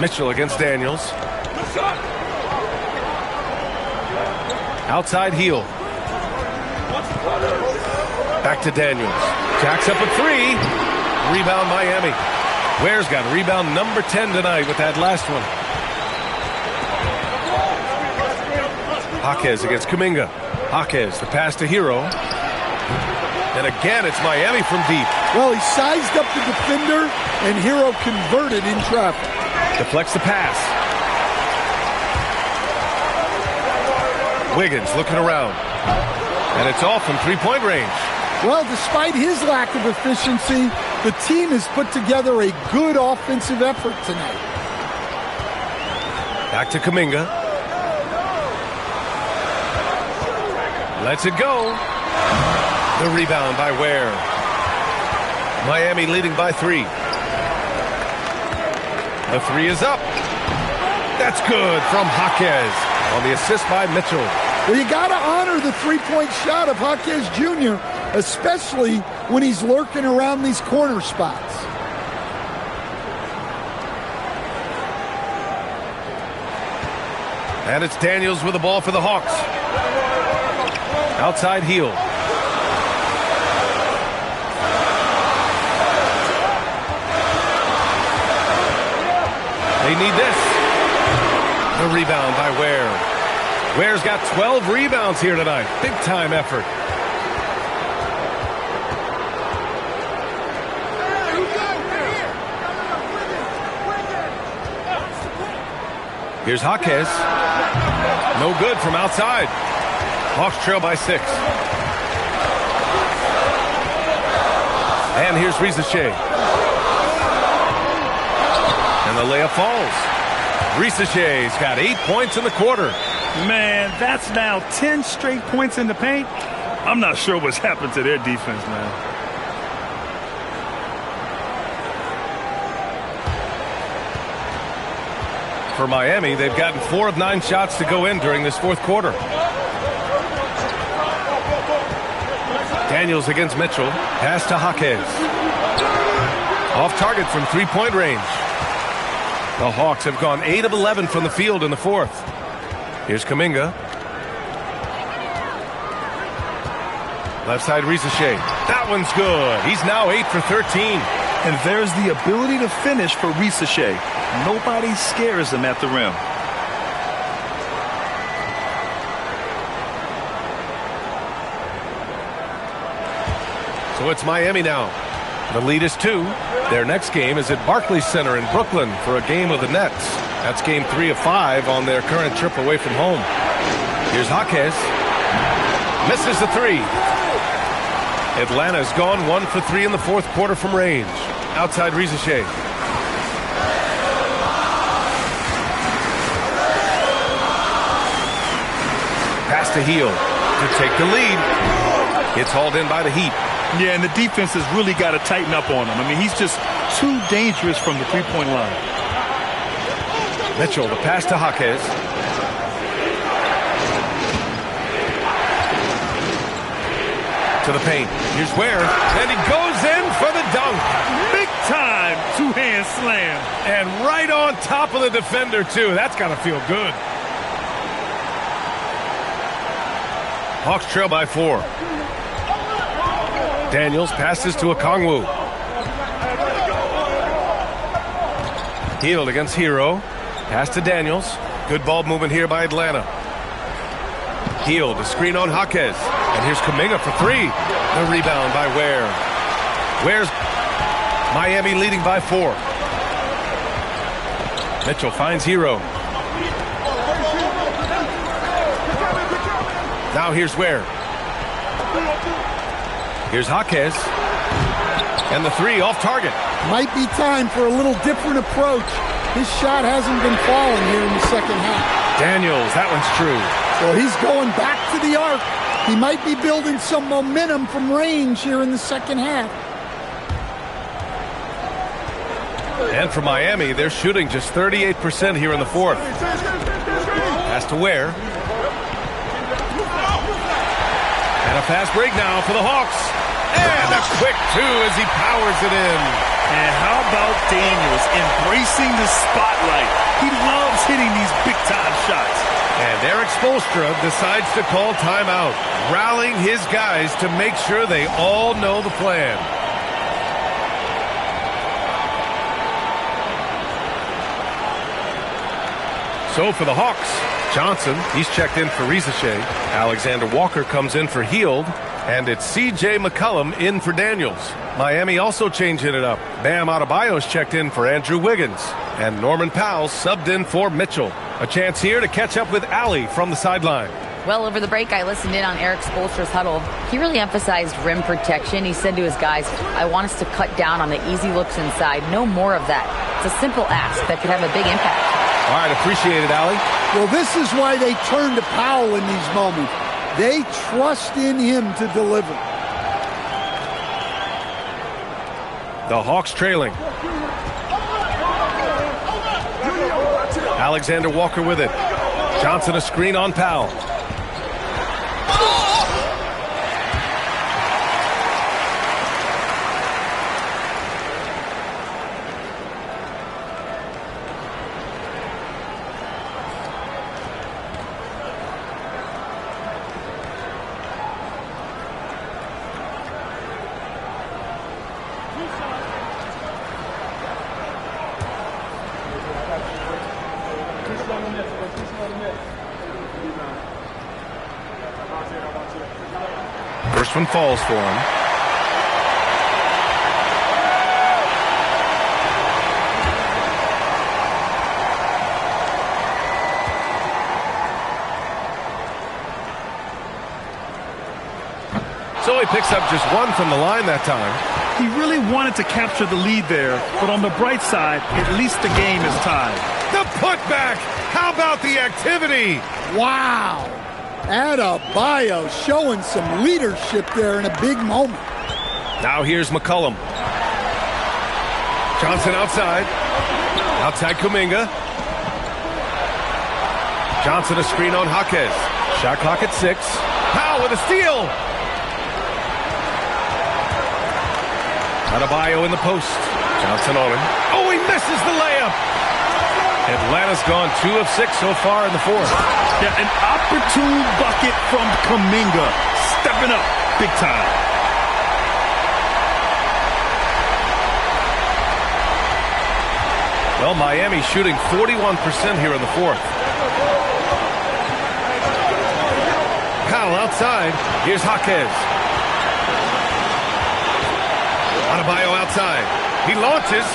Mitchell against Daniels. Outside heel. Back to Daniels. Jacks up a three. Rebound Miami. Ware's got rebound number 10 tonight with that last one. Jaquez against Kuminga. Jaquez, the pass to Hero. And again, it's Miami from deep. Well, he sized up the defender, and Hero converted in traffic. Deflects the pass. Wiggins looking around. And it's off from three-point range. Well, despite his lack of efficiency, the team has put together a good offensive effort tonight. Back to Kuminga. Lets it go. The rebound by Ware. Miami leading by 3. The 3 is up. That's good from Jaquez on the assist by Mitchell. Well, you got to honor the three-point shot of Jaquez Jr., especially when he's lurking around these corner spots. And it's Daniels with the ball for the Hawks. Outside heel. They need this. The rebound by Ware. Ware's got 12 rebounds here tonight. Big time effort. Here's Jaquez. No good from outside. Hawks trail by 6. And here's Risache. And the layup falls. Risache's got 8 points in the quarter. Man, that's now 10 straight points in the paint. I'm not sure what's happened to their defense, man. For Miami, they've gotten 4 of 9 shots to go in during this fourth quarter. Daniels against Mitchell. Pass to Jaquez. Off target from three-point range. The Hawks have gone 8 of 11 from the field in the fourth. Here's Kuminga. Left side Risache. That one's good. He's now 8 for 13. And there's the ability to finish for Risache. Nobody scares him at the rim. So it's Miami now. The lead is 2. Their next game is at Barclays Center in Brooklyn for a game of the Nets. That's game 3 of 5 on their current trip away from home. Here's Jaquez. Misses the 3. Atlanta's gone 1 for 3 in the fourth quarter from range. Outside Risache. Pass to Heel to take the lead. It's hauled in by the Heat. Yeah, and the defense has really got to tighten up on him. I mean, he's just too dangerous from the three-point line. Mitchell, the pass to Jaquez. To the paint. Here's Ware. And he goes in for the dunk. Big time two-hand slam. And right on top of the defender, too. That's got to feel good. Hawks trail by 4. Daniels passes to Okongwu. Healed against Hero. Pass to Daniels. Good ball movement here by Atlanta. Healed, a screen on Jaquez. And here's Kuminga for 3. The rebound by Ware. Ware's Miami leading by 4. Mitchell finds Hero. Now here's Ware. Here's Jaquez. And the 3 off target. Might be time for a little different approach. His shot hasn't been falling here in the second half. Daniels, that one's true. So he's going back to the arc. He might be building some momentum from range here in the second half. And for Miami, they're shooting just 38% here in the fourth. Pass to Ware. And a fast break now for the Hawks. And a quick 2 as he powers it in. And how about Daniels embracing the spotlight? He loves hitting these big-time shots. And Eric Spoelstra decides to call timeout, rallying his guys to make sure they all know the plan. So for the Hawks, Johnson, he's checked in for Rizachet. Alexander Walker comes in for Heald. And it's C.J. McCollum in for Daniels. Miami also changing it up. Bam Adebayo's checked in for Andrew Wiggins. And Norman Powell subbed in for Mitchell. A chance here to catch up with Allie from the sideline. Well, over the break, I listened in on Eric Spoelstra's huddle. He really emphasized rim protection. He said to his guys, I want us to cut down on the easy looks inside. No more of that. It's a simple ask that could have a big impact. All right, appreciate it, Allie. Well, this is why they turn to Powell in these moments. They trust in him to deliver. The Hawks trailing. Alexander Walker with it. Johnson a screen on Powell. First one falls for him. So he picks up just one from the line that time. He really wanted to capture the lead there, but on the bright side, at least the game is tied. The putback! How about the activity? Wow. Adebayo showing some leadership there in a big moment. Now here's McCollum. Johnson outside. Outside Kuminga. Johnson a screen on Jaquez. Shot clock at 6. Powell with a steal. Adebayo in the post. Johnson on him. Oh, he misses the layup. Atlanta's gone 2 of 6 so far in the fourth. Yeah, an opportune bucket from Kuminga. Stepping up big time. Well, Miami shooting 41% here in the fourth. Powell outside. Here's Jaquez. Adebayo outside. He launches.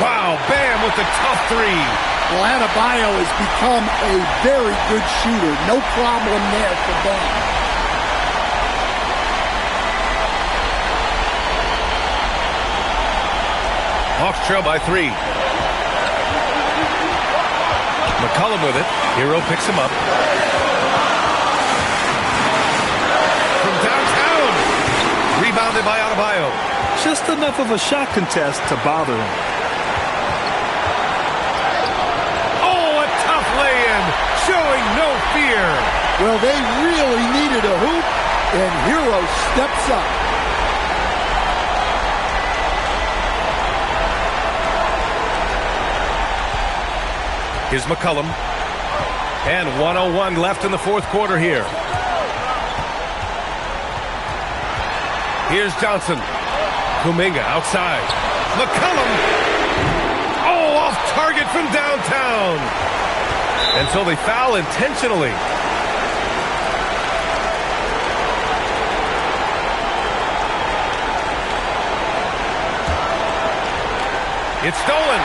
Wow, Bam with the tough three. Well, Adebayo has become a very good shooter. No problem there for Bam. Hawks trail by 3. McCollum with it. Hero picks him up. From downtown. Rebounded by Adebayo. Just enough of a shot contest to bother him. Showing no fear. Well, they really needed a hoop, and Hero steps up. Here's McCollum. And 1:01 left in the fourth quarter here. Here's Johnson. Kuminga outside. McCollum. Oh, off target from downtown. And so they foul intentionally. It's stolen.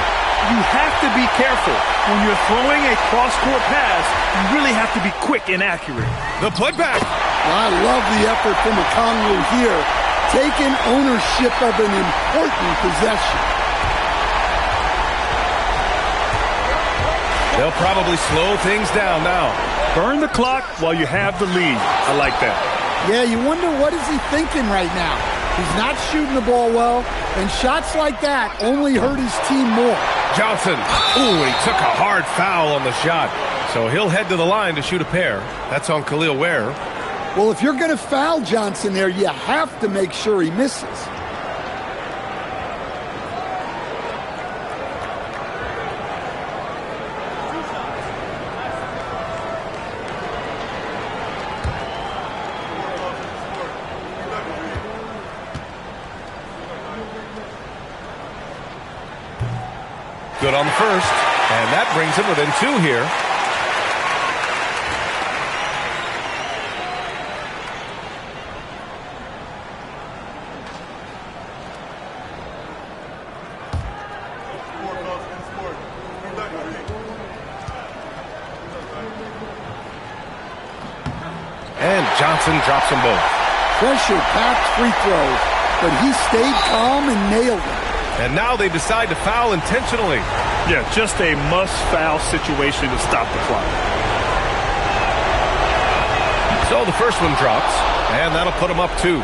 You have to be careful. When you're throwing a cross-court pass, you really have to be quick and accurate. The putback. I love the effort from Okongwu here, taking ownership of an important possession. They'll probably slow things down now. Burn the clock while you have the lead. I like that. Yeah, you wonder what is he thinking right now. He's not shooting the ball well, and shots like that only hurt his team more. Johnson. Ooh, he took a hard foul on the shot. So he'll head to the line to shoot a pair. That's on Khalil Ware. Well, if you're going to foul Johnson there, you have to make sure he misses. Good on the first. And that brings him within 2 here. And Johnson drops them both. Pressure-packed free throws, but he stayed calm and nailed it. And now they decide to foul intentionally. Yeah, just a must-foul situation to stop the clock. So the first one drops, and that'll put him up 2.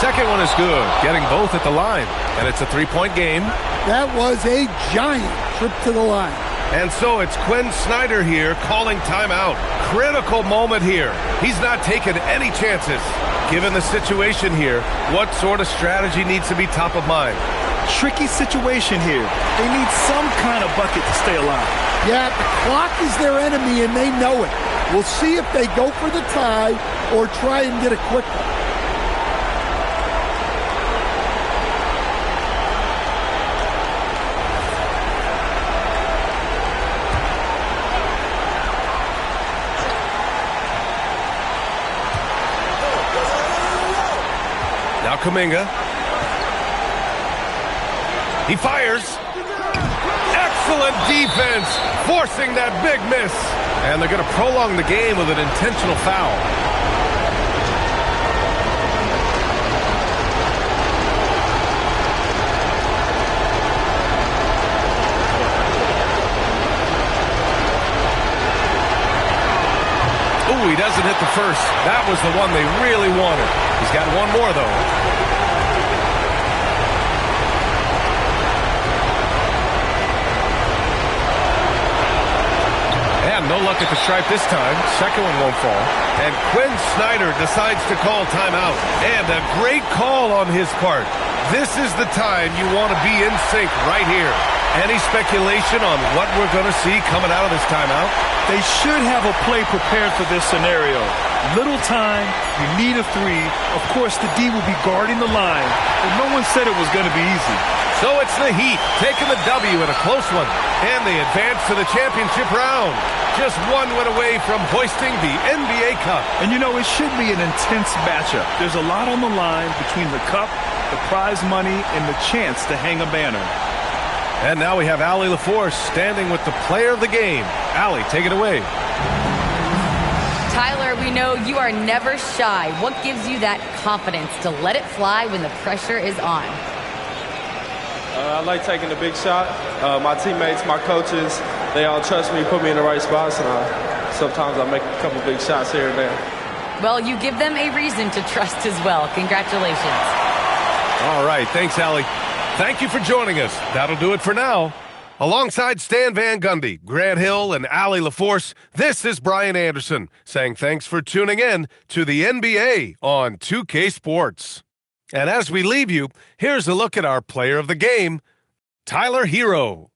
Second one is good, getting both at the line. And it's a 3-point game. That was a giant trip to the line. And so it's Quinn Snyder here calling timeout. Critical moment here. He's not taking any chances. Given the situation here, what sort of strategy needs to be top of mind? Tricky situation here. They need some kind of bucket to stay alive. Yeah, the clock is their enemy, and they know it. We'll see if they go for the tie or try and get a quick one. Now Kuminga. He fires. Excellent defense, forcing that big miss. And they're going to prolong the game with an intentional foul. Ooh, he doesn't hit the first. That was the one they really wanted. He's got one more, though. And no luck at the stripe this time. Second one won't fall. And Quinn Snyder decides to call timeout. And a great call on his part. This is the time you want to be in sync right here. Any speculation on what we're going to see coming out of this timeout? They should have a play prepared for this scenario. Little time, you need a 3. Of course, the D will be guarding the line, but no one said it was going to be easy. So it's the Heat taking the W in a close one, and they advance to the championship round. Just one win away from hoisting the NBA Cup. And you know, it should be an intense matchup. There's a lot on the line between the cup, the prize money, and the chance to hang a banner. And now we have Allie LaForce standing with the player of the game. Allie, take it away. Tyler, we know you are never shy. What gives you that confidence to let it fly when the pressure is on? I like taking the big shot. My teammates, my coaches, they all trust me, put me in the right spots, and sometimes I make a couple big shots here and there. Well, you give them a reason to trust as well. Congratulations. All right, thanks, Allie. Thank you for joining us. That'll do it for now. Alongside Stan Van Gundy, Grant Hill, and Allie LaForce, this is Brian Anderson saying thanks for tuning in to the NBA on 2K Sports. And as we leave you, here's a look at our player of the game, Tyler Hero.